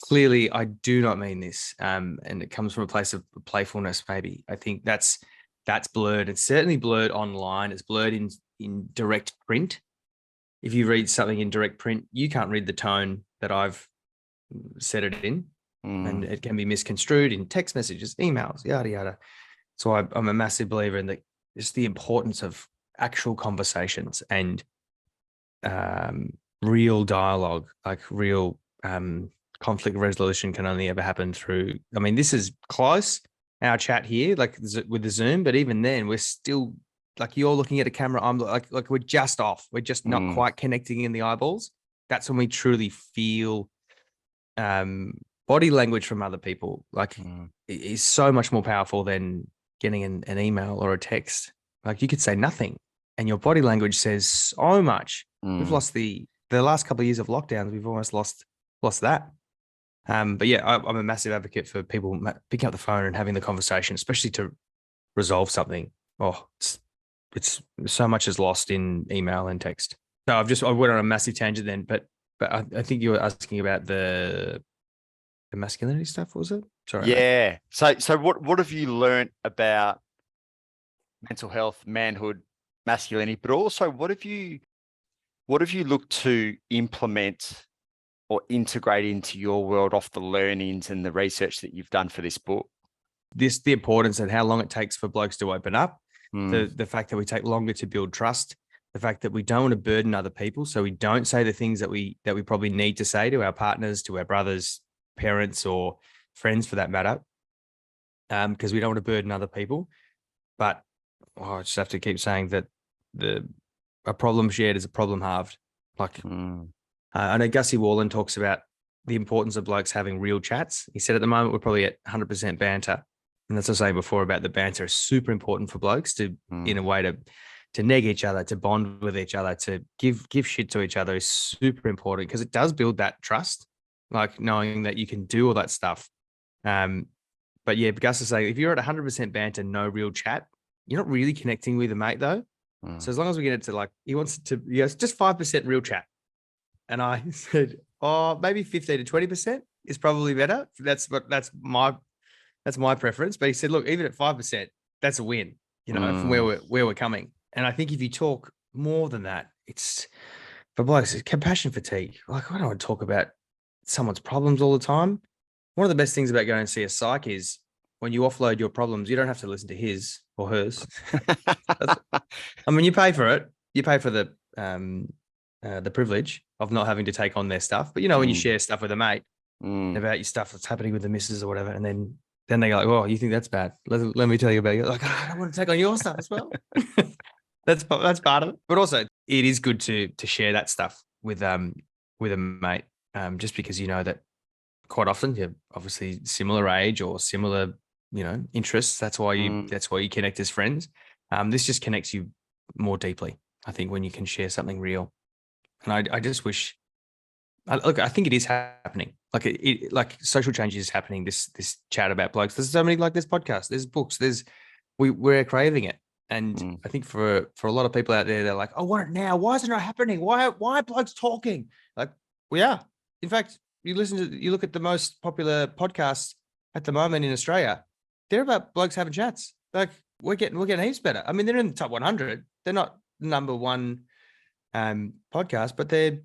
clearly, I do not mean this. And it comes from a place of playfulness, maybe. I think that's blurred. It's certainly blurred online. It's blurred in direct print. If you read something in direct print, you can't read the tone that I've set it in. And it can be misconstrued in text messages, emails, yada, yada. So I'm a massive believer in just the importance of actual conversations and real dialogue, like real conflict resolution can only ever happen through. I mean, this is close, our chat here, like with the Zoom, but even then, we're still like, you're looking at a camera. I'm like we're just off. We're just not quite connecting in the eyeballs. That's when we truly feel body language from other people. Like, it is so much more powerful than getting an email or a text. Like, you could say nothing and your body language says so much. We've lost the last couple of years of lockdowns. We've almost lost that. But yeah, I'm a massive advocate for people picking up the phone and having the conversation, especially to resolve something. Oh, it's so much is lost in email and text. No, I went on a massive tangent then, but I think you were asking about the masculinity stuff, was it? Sorry. Yeah. Mate. So what have you learned about mental health, manhood, masculinity, but also what have you looked to implement or integrate into your world off the learnings and the research that you've done for this book? The importance and how long it takes for blokes to open up, the fact that we take longer to build trust, the fact that we don't want to burden other people, so we don't say the things that we probably need to say to our partners, to our brothers, parents, or friends for that matter, because we don't want to burden other people. But I just have to keep saying that a problem shared is a problem halved. Like, I know Gussie Wallen talks about the importance of blokes having real chats. He said at the moment we're probably at 100% banter. And that's what I was saying before about the banter is super important for blokes to, in a way, to neg each other, to bond with each other, to give shit to each other is super important because it does build that trust, like knowing that you can do all that stuff. But yeah, Gus is saying if you're at 100% banter, no real chat, you're not really connecting with a mate though. So as long as we get it to he wants it to, just 5% real chat. And I said, maybe 15 to 20% is probably better. That's my preference. But he said, look, even at 5%, that's a win, from where we're coming. And I think if you talk more than that, it's for blokes, it's compassion fatigue. Like, I don't want to talk about someone's problems all the time. One of the best things about going to see a psych is when you offload your problems, you don't have to listen to his or hers. I mean, you pay for it. You pay for the privilege of not having to take on their stuff. But when you share stuff with a mate about your stuff that's happening with the missus or whatever, and then they go like, "Oh, you think that's bad? Let me tell you about it." Like, I don't want to take on your stuff as well. That's part of it. But also, it is good to share that stuff with a mate, just because you know that quite often you're obviously similar age or similar, interests. That's why you connect as friends. This just connects you more deeply, I think, when you can share something real. And I just wish, I think it is happening. Like social change is happening. This chat about blokes. There's so many, like there's podcasts, there's books, we're craving it. And I think for a lot of people out there, they're like, "I want it now. Why is it not happening? Why are blokes talking?" Like, we are. In fact, you look at the most popular podcasts at the moment in Australia, they're about blokes having chats. Like, we're getting heaps better. I mean, they're in the top 100. They're not number one podcast, but they're,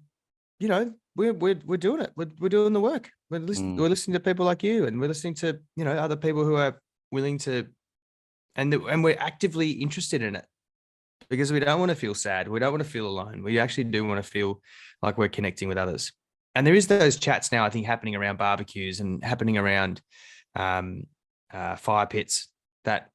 we're doing it. We're doing the work. We're listening to people like you, and we're listening to other people who are willing to, and we're actively interested in it because we don't want to feel sad. We don't want to feel alone. We actually do want to feel like we're connecting with others. And there is those chats now, I think, happening around barbecues and happening around fire pits that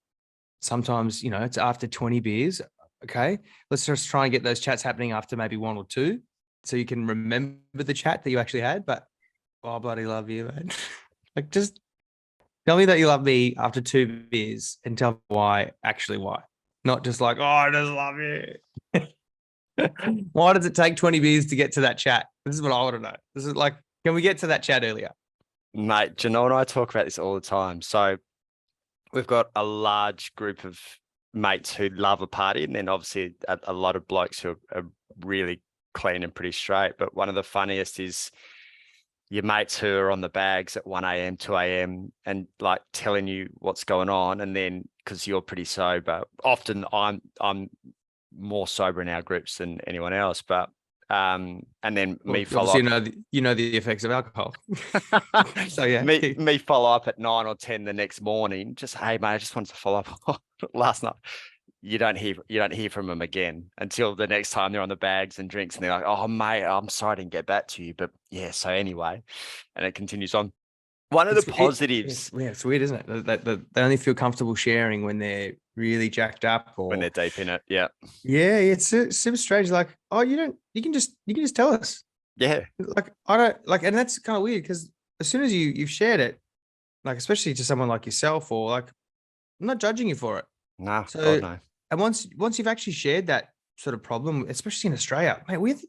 sometimes, it's after 20 beers. Okay, let's just try and get those chats happening after maybe one or two, so you can remember the chat that you actually had. But I bloody love you, man. Like, just tell me that you love me after 2 beers and tell me why. Not just like, "Oh, I just love you." Why does it take 20 beers to get to that chat? This is what I want to know. This is like, can we get to that chat earlier? Mate, Janelle and I talk about this all the time. So we've got a large group of mates who love a party, and then obviously a lot of blokes who are really clean and pretty straight. But one of the funniest is your mates who are on the bags at 1 a.m., 2 a.m. and like telling you what's going on. And then because you're pretty sober, often I'm more sober in our groups than anyone else, but and then me follow obviously, up. you know the effects of alcohol. So yeah, me follow up at 9 or 10 the next morning. Just, hey mate, I just wanted to follow up last night. You don't hear from them again until the next time they're on the bags and drinks, and they're like, "Oh mate, I'm sorry I didn't get back to you, but yeah." So anyway, and it continues on. One of the positives, it's weird, isn't it? That they only feel comfortable sharing when they're really jacked up, or when they're deep in it, yeah, it's super strange. Like, oh, you can just tell us. yeah, Like, I don't like, and that's kind of weird because as soon as you've shared it, like especially to someone like yourself, or like, I'm not judging you for it. nah, So, God no, and once you've actually shared that sort of problem, especially in Australia, mate,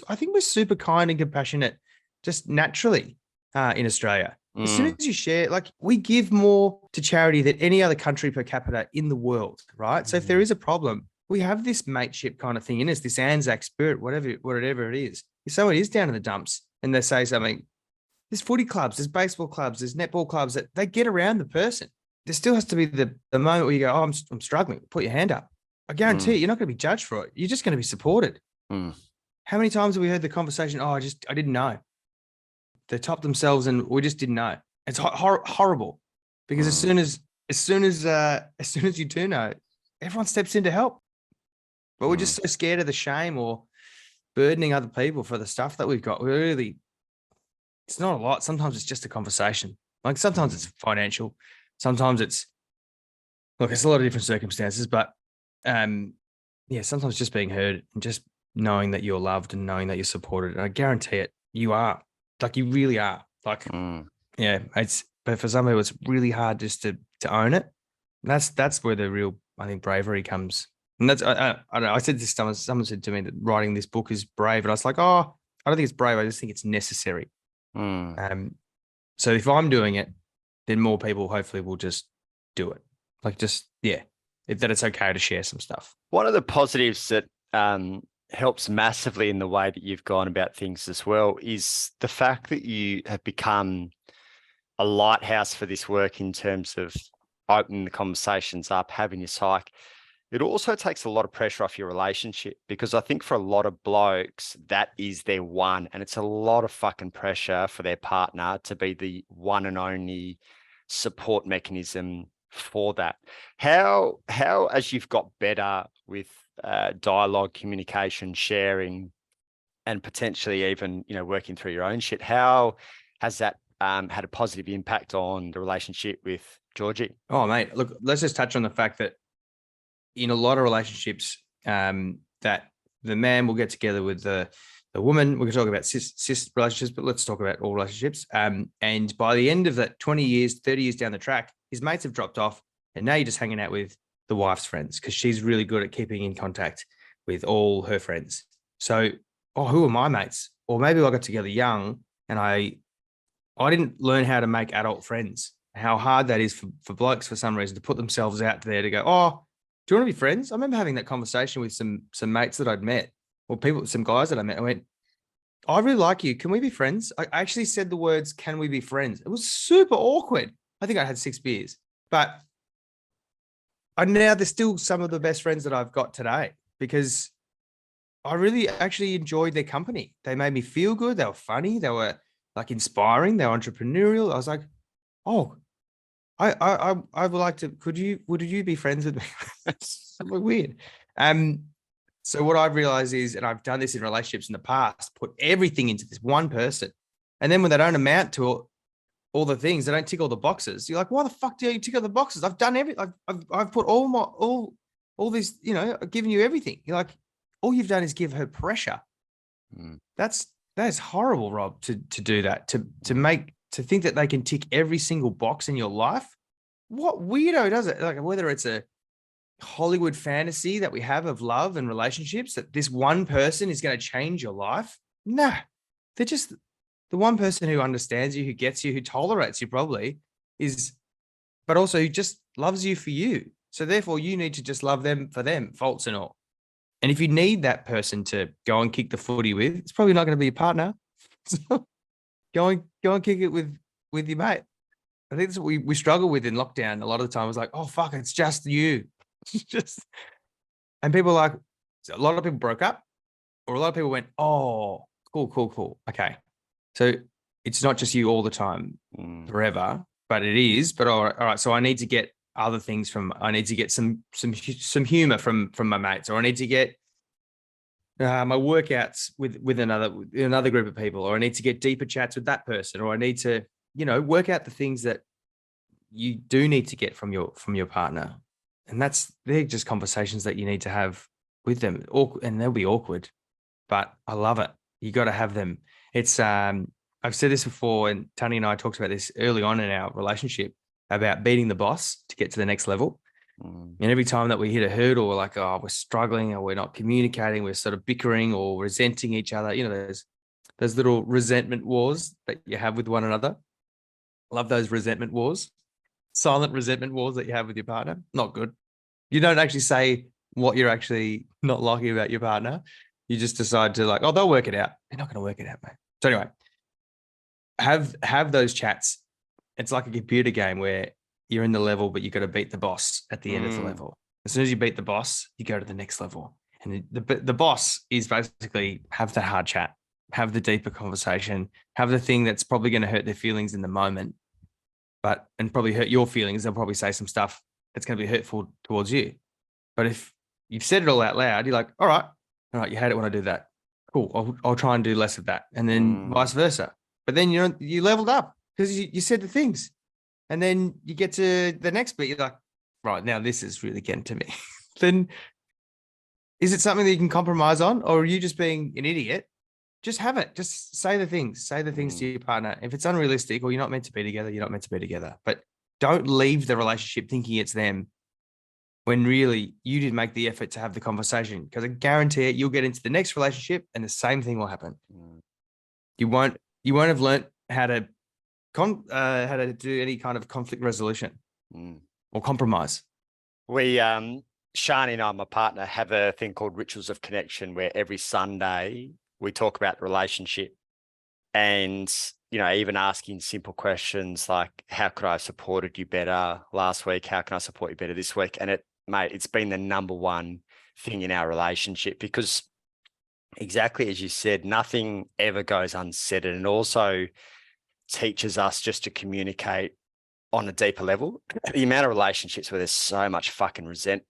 I think we're super kind and compassionate just naturally in Australia. As soon as you share, like we give more to charity than any other country per capita in the world, right? So if there is a problem, we have this mateship kind of thing in us, this Anzac spirit, whatever it is. If someone is down in the dumps and they say something, there's footy clubs, there's baseball clubs, there's netball clubs that they get around the person. There still has to be the moment where you go, oh, I'm struggling. Put your hand up. I guarantee you're not going to be judged for it. You're just going to be supported. How many times have we heard the conversation? Oh, I didn't know. They topped themselves and we just didn't know. It's horrible because as soon as you do know, everyone steps in to help. But we're just so scared of the shame or burdening other people for the stuff that we've got. It's not a lot. Sometimes it's just a conversation. Like sometimes it's financial. Sometimes it's a lot of different circumstances, but sometimes just being heard and just knowing that you're loved and knowing that you're supported. And I guarantee it, you are. Like you really are. Like, but for some people it's really hard just to own it. And that's where the real, I think, bravery comes. And that's I don't know. I said this, someone said to me that writing this book is brave, and I was like, oh, I don't think it's brave. I just think it's necessary. So if I'm doing it, then more people hopefully will just do it. Like that it's okay to share some stuff. One of the positives that helps massively in the way that you've gone about things as well is the fact that you have become a lighthouse for this work in terms of opening the conversations up, having your psych. It also takes a lot of pressure off your relationship, because I think for a lot of blokes, that is their one, and it's a lot of fucking pressure for their partner to be the one and only support mechanism for that. How as you've got better with dialogue, communication, sharing, and potentially even, working through your own shit, how has that had a positive impact on the relationship with Georgie? Oh, mate, look, let's just touch on the fact that in a lot of relationships, that the man will get together with the woman. We can talk about cis relationships, but let's talk about all relationships. And by the end of that 20 years, 30 years down the track, his mates have dropped off, and now you're just hanging out with the wife's friends because she's really good at keeping in contact with all her friends. So, who are my mates? Or maybe I got together young and I didn't learn how to make adult friends. How hard that is for blokes for some reason to put themselves out there to go, oh, do you want to be friends? I remember having that conversation with some mates that I'd met, or some guys that I met. I went, I really like you. Can we be friends? I actually said the words, can we be friends? It was super awkward. I think I had 6 beers, but they're still some of the best friends that I've got today because I really actually enjoyed their company. They made me feel good. They were funny. They were like inspiring. They were entrepreneurial. I was like, oh, I would like to, would you be friends with me? That's something weird. So what I've realized is, and I've done this in relationships in the past, put everything into this one person. And then when they don't amount to all the things, they don't tick all the boxes. You're like, why the fuck do you tick all the boxes? I've done everything. I've put all this, I've given you everything. You're like, all you've done is give her pressure. That is horrible, Rob, to do that, to think that they can tick every single box in your life. What weirdo does it? Like, whether it's a Hollywood fantasy that we have of love and relationships, that this one person is going to change your life. Nah, they're just the one person who understands you, who gets you, who tolerates you probably but also who just loves you for you. So therefore you need to just love them for them, faults and all. And if you need that person to go and kick the footy with, it's probably not going to be your partner. So go and kick it with your mate. I think that's what we struggle with in lockdown. A lot of the time, it was like, oh fuck, it's just you. It's just, and people are like, a lot of people broke up, or a lot of people went, oh, cool. Okay. So it's not just you all the time forever, but it is. But all right. So I need to get other things I need to get some humor from my mates, or I need to get my workouts with another group of people, or I need to get deeper chats with that person, or I need to, work out the things that you do need to get from your partner. And they're just conversations that you need to have with them. And they'll be awkward, but I love it. You got to have them. It's I've said this before, and Tony and I talked about this early on in our relationship about beating the boss to get to the next level. And every time that we hit a hurdle, we're like, oh, we're struggling, or we're not communicating, we're sort of bickering or resenting each other. There's those little resentment wars that you have with one another. Love those resentment wars, silent resentment wars that you have with your partner. Not good. You don't actually say what you're actually not liking about your partner. You just decide to like, oh, they'll work it out. They're not going to work it out, mate. So anyway, have those chats. It's like a computer game where you're in the level, but you got to beat the boss at the end of the level. As soon as you beat the boss, you go to the next level. And the boss is basically have the hard chat, have the deeper conversation, have the thing that's probably going to hurt their feelings in the moment, and probably hurt your feelings. They'll probably say some stuff that's going to be hurtful towards you. But if you've said it all out loud, you're like, all right, you hate it when I do that. Cool. I'll try and do less of that. And then vice versa. But then you leveled up because you said the things. And then you get to the next bit, you're like, right, now this is really getting to me. Then is it something that you can compromise on, or are you just being an idiot? Just have it. Just say the things. Say the things to your partner. If it's unrealistic or you're not meant to be together, you're not meant to be together. But don't leave the relationship thinking it's them when really you did make the effort to have the conversation, because I guarantee it, you'll get into the next relationship and the same thing will happen. You won't have learned how to do any kind of conflict resolution or compromise. We, Shani and I, my partner, have a thing called Rituals of Connection, where every Sunday we talk about the relationship and, even asking simple questions like, how could I have supported you better last week? How can I support you better this week? And it's been the number one thing in our relationship, because exactly as you said, nothing ever goes unsaid. And also teaches us just to communicate on a deeper level. The amount of relationships where there's so much fucking resentment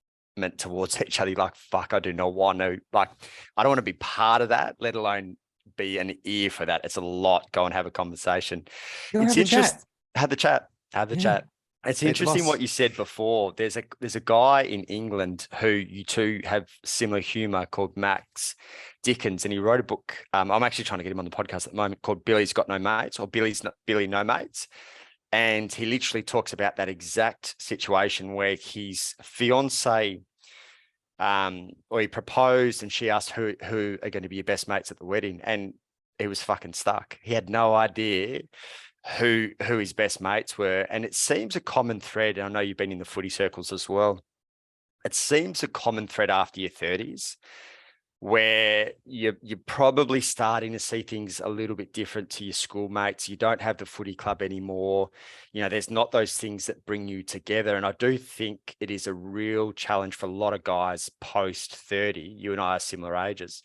towards each other, like, fuck, I do not want to, like, I don't want to be part of that, let alone be an ear for that. It's a lot. Go and have a conversation. It's interesting. Have the chat. It's interesting what you said before. There's a guy in England who you two have similar humor, called Max Dickens, and he wrote a book. I'm actually trying to get him on the podcast at the moment, called Billy's Got No Mates, or Billy No Mates. And he literally talks about that exact situation where his fiance, or he proposed, and she asked who are going to be your best mates at the wedding, and he was fucking stuck. He had no idea who his best mates were. And it seems a common thread, and I know you've been in the footy circles as well, it seems a common thread after your 30s, where you're probably starting to see things a little bit different to your schoolmates. You don't have the footy club anymore. There's not those things that bring you together. And I do think it is a real challenge for a lot of guys post 30. You and I are similar ages,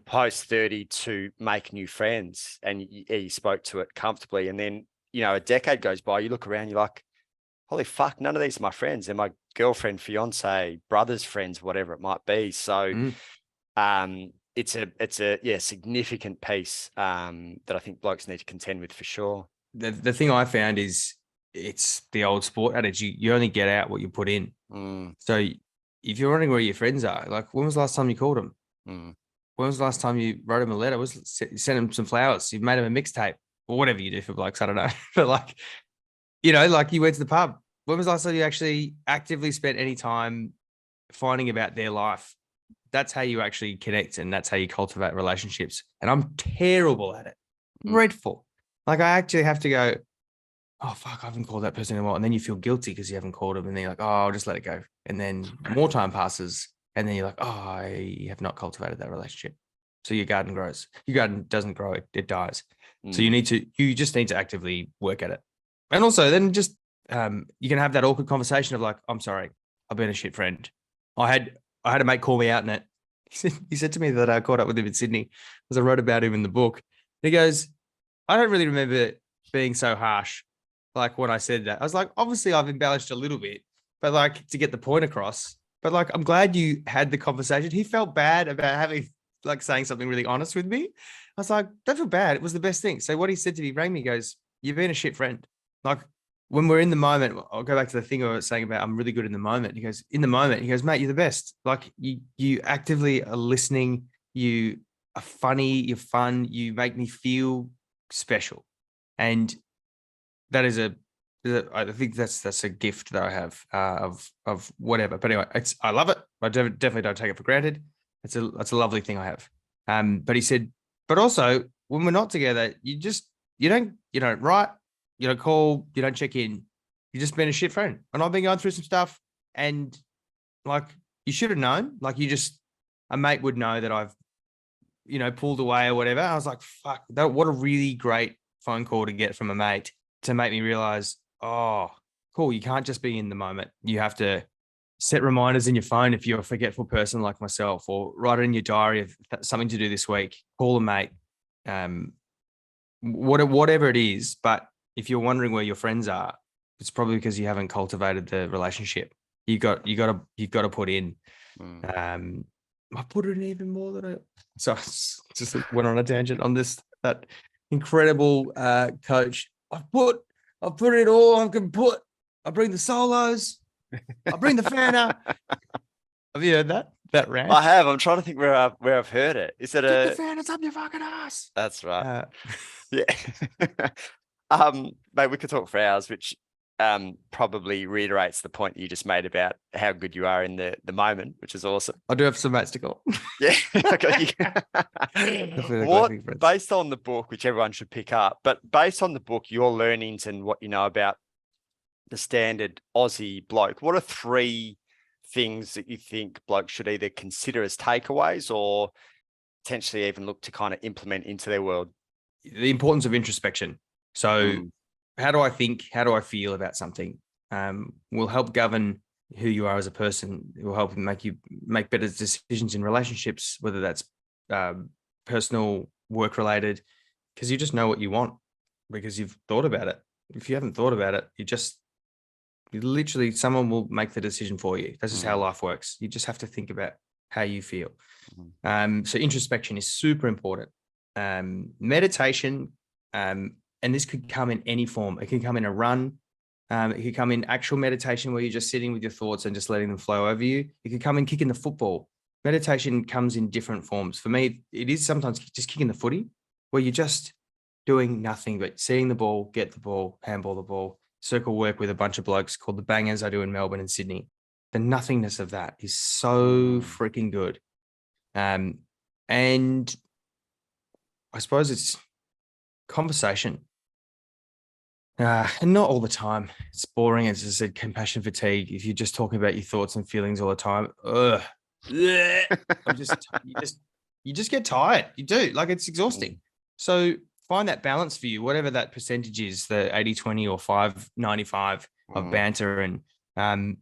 post 30, to make new friends. And you spoke to it comfortably. And then, a decade goes by, you look around, you're like, holy fuck, none of these are my friends. They're my girlfriend, fiance, brother's friends, whatever it might be. So, it's a significant piece that I think blokes need to contend with for sure. The thing I found is, it's the old sport adage, you only get out what you put in. So if you're wondering where your friends are, like, when was the last time you called them? When was the last time you wrote them a letter? You sent them some flowers? You've made them a mixtape, or whatever you do for blokes, I don't know. But like you went to the pub. When was the last time you actually actively spent any time finding about their life? That's how you actually connect, and that's how you cultivate relationships. And I'm terrible at it. Dreadful. Like, I actually have to go, oh, fuck, I haven't called that person anymore. And then you feel guilty because you haven't called them. And then you're like, oh, I'll just let it go. And then more time passes and then you're like, oh, you have not cultivated that relationship. So your garden grows. Your garden doesn't grow, it dies. So you just need to actively work at it. And also then just you can have that awkward conversation of like, I'm sorry, I've been a shit friend. I had a mate call me out in it. He said to me that I caught up with him in Sydney because I wrote about him in the book. And he goes, I don't really remember being so harsh. Like when I said that, I was like, obviously I've embellished a little bit, but like to get the point across. But like, I'm glad you had the conversation. He felt bad about having like saying something really honest with me. I was like, don't feel bad. It was the best thing. So what he said to me, rang me, goes, you've been a shit friend. Like when we're in the moment, I'll go back to the thing I was saying about I'm really good in the moment. He goes, in the moment, he goes, mate, you're the best. Like you actively are listening. You are funny. You're fun. You make me feel special. And that is I think that's a gift that I have of whatever. But anyway, I love it. I definitely don't take it for granted. It's a lovely thing I have. But he said, but also when we're not together, you don't write, you don't call, you don't check in. You've just been a shit friend. And I've been going through some stuff, and like you should have known. Like a mate would know that I've pulled away or whatever. I was like, fuck, what a really great phone call to get from a mate to make me realize, oh, cool, you can't just be in the moment. You have to set reminders in your phone if you're a forgetful person like myself, or write it in your diary of something to do this week. Call a mate, whatever it is. But if you're wondering where your friends are, it's probably because you haven't cultivated the relationship. You've got to put in. I put it in even more than so I just went on a tangent on that incredible coach. I've put it all I can put. I bring the solos. I bring the Fanta. Have you heard that rant? I have. I'm trying to think where I've heard it. Is it Get the Fantas up your fucking ass? That's right. Yeah. Mate, we could talk for hours, which probably reiterates the point you just made about how good you are in the moment, which is awesome. I do have some mates to call. Yeah. What, based on the book, which everyone should pick up, but based on the book, your learnings and what you know about the standard Aussie bloke, what are 3 things that you think blokes should either consider as takeaways or potentially even look to kind of implement into their world? The importance of introspection. So how do I think? How do I feel about something? Will help govern who you are as a person. It will help make you make better decisions in relationships, whether that's personal, work related, because you just know what you want because you've thought about it. If you haven't thought about it, you literally, someone will make the decision for you. This is how life works. You just have to think about how you feel. So introspection is super important. Meditation, and this could come in any form. It can come in a run. It could come in actual meditation where you're just sitting with your thoughts and just letting them flow over you. It could come in kicking the football. Meditation comes in different forms. For me, it is sometimes just kicking the footy where you're just doing nothing but seeing the ball, get the ball, handball the ball, circle work with a bunch of blokes called the Bangers I do in Melbourne and Sydney. The nothingness of that is so freaking good. And I suppose it's conversation. And not all the time. It's boring. As I said, compassion fatigue. If you're just talking about your thoughts and feelings all the time, you just get tired. You do. Like, it's exhausting. So find that balance for you, whatever that percentage is, the 80-20 or 5-95 of banter and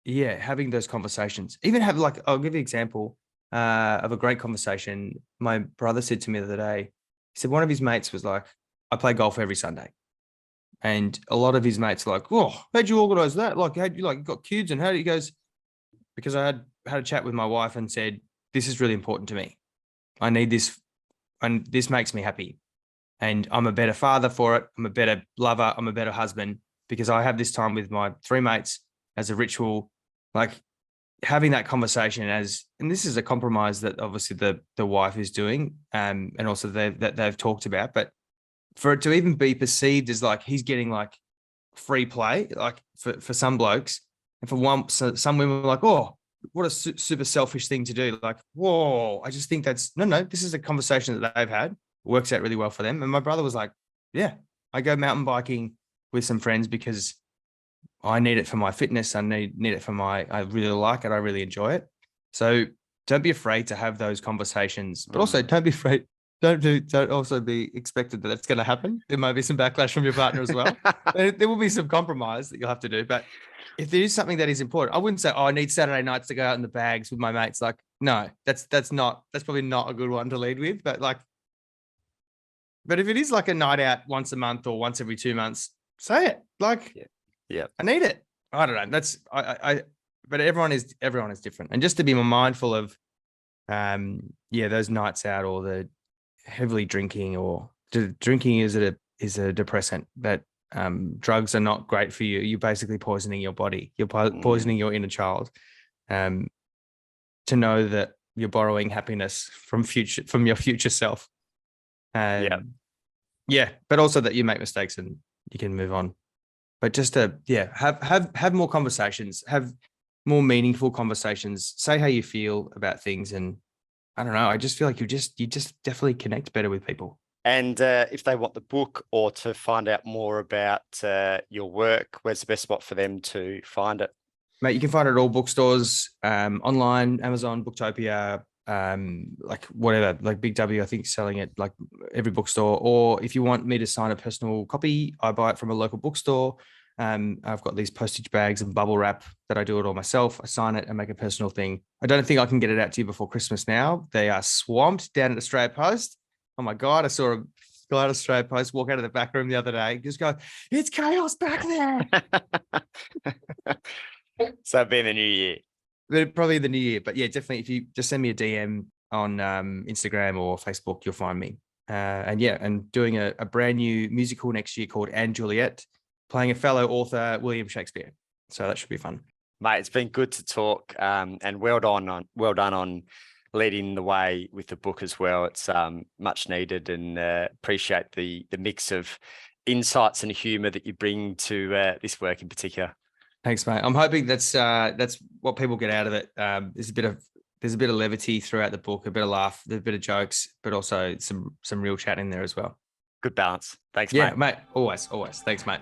yeah, having those conversations. Even have, like, I'll give you an example of a great conversation. My brother said to me the other day, he said one of his mates was like, I play golf every Sunday. And a lot of his mates are like, oh, how'd you organize that? Like, how'd you, like, got kids and how do you goes? Because I had a chat with my wife and said, this is really important to me. I need this, and this makes me happy. And I'm a better father for it. I'm a better lover. I'm a better husband because I have this time with my 3 mates as a ritual, like having that conversation and this is a compromise that obviously the wife is doing, and also that they've talked about, but for it to even be perceived as like he's getting like free play, like for some blokes, and for some women are like, oh, what a super selfish thing to do. Like, whoa, I just think that's no, this is a conversation that they've had. It works out really well for them. And my brother was like, yeah, I go mountain biking with some friends because I need it for my fitness. I need it for I really like it. I really enjoy it. So don't be afraid to have those conversations, but also don't be afraid. Don't also be expected that it's going to happen. There might be some backlash from your partner as well. There will be some compromise that you'll have to do. But if there is something that is important, I wouldn't say, oh, I need Saturday nights to go out in the bags with my mates. Like, no, that's probably not a good one to lead with. But if it is like a night out once a month or once every 2 months, say it. Like, yeah, I need it. I don't know. That's but everyone is different. And just to be more mindful of those nights out or the heavily drinking, or drinking is a depressant, that drugs are not great for you. You're basically poisoning your body. You're poisoning your inner child. To know that you're borrowing happiness from your future self. But also that you make mistakes and you can move on. But just to have more conversations, have more meaningful conversations, say how you feel about things. And I don't know, I just feel like you just definitely connect better with people. And if they want the book or to find out more about your work, where's the best spot for them to find it? Mate, you can find it at all bookstores, online, Amazon, Booktopia, like whatever, like Big W, I think, selling it like every bookstore. Or if you want me to sign a personal copy, I buy it from a local bookstore. I've got these postage bags and bubble wrap that I do it all myself. I sign it and make a personal thing. I don't think I can get it out to you before Christmas now. They are swamped down at Australia Post. Oh my God, I saw a guy at Australia Post walk out of the back room the other day, just go, it's chaos back there. So it'll be in the new year. Probably the new year, but yeah, definitely. If you just send me a DM on Instagram or Facebook, you'll find me. And doing a brand new musical next year called Anne Juliet, playing a fellow author, William Shakespeare. So that should be fun. Mate, it's been good to talk, and well done on leading the way with the book as well. It's much needed, and appreciate the mix of insights and humor that you bring to this work in particular. Thanks, mate. I'm hoping that's what people get out of it. There's a bit of levity throughout the book, a bit of laugh, a bit of jokes, but also some real chat in there as well. Good balance. Thanks, yeah, mate. mate. Always. Thanks, mate.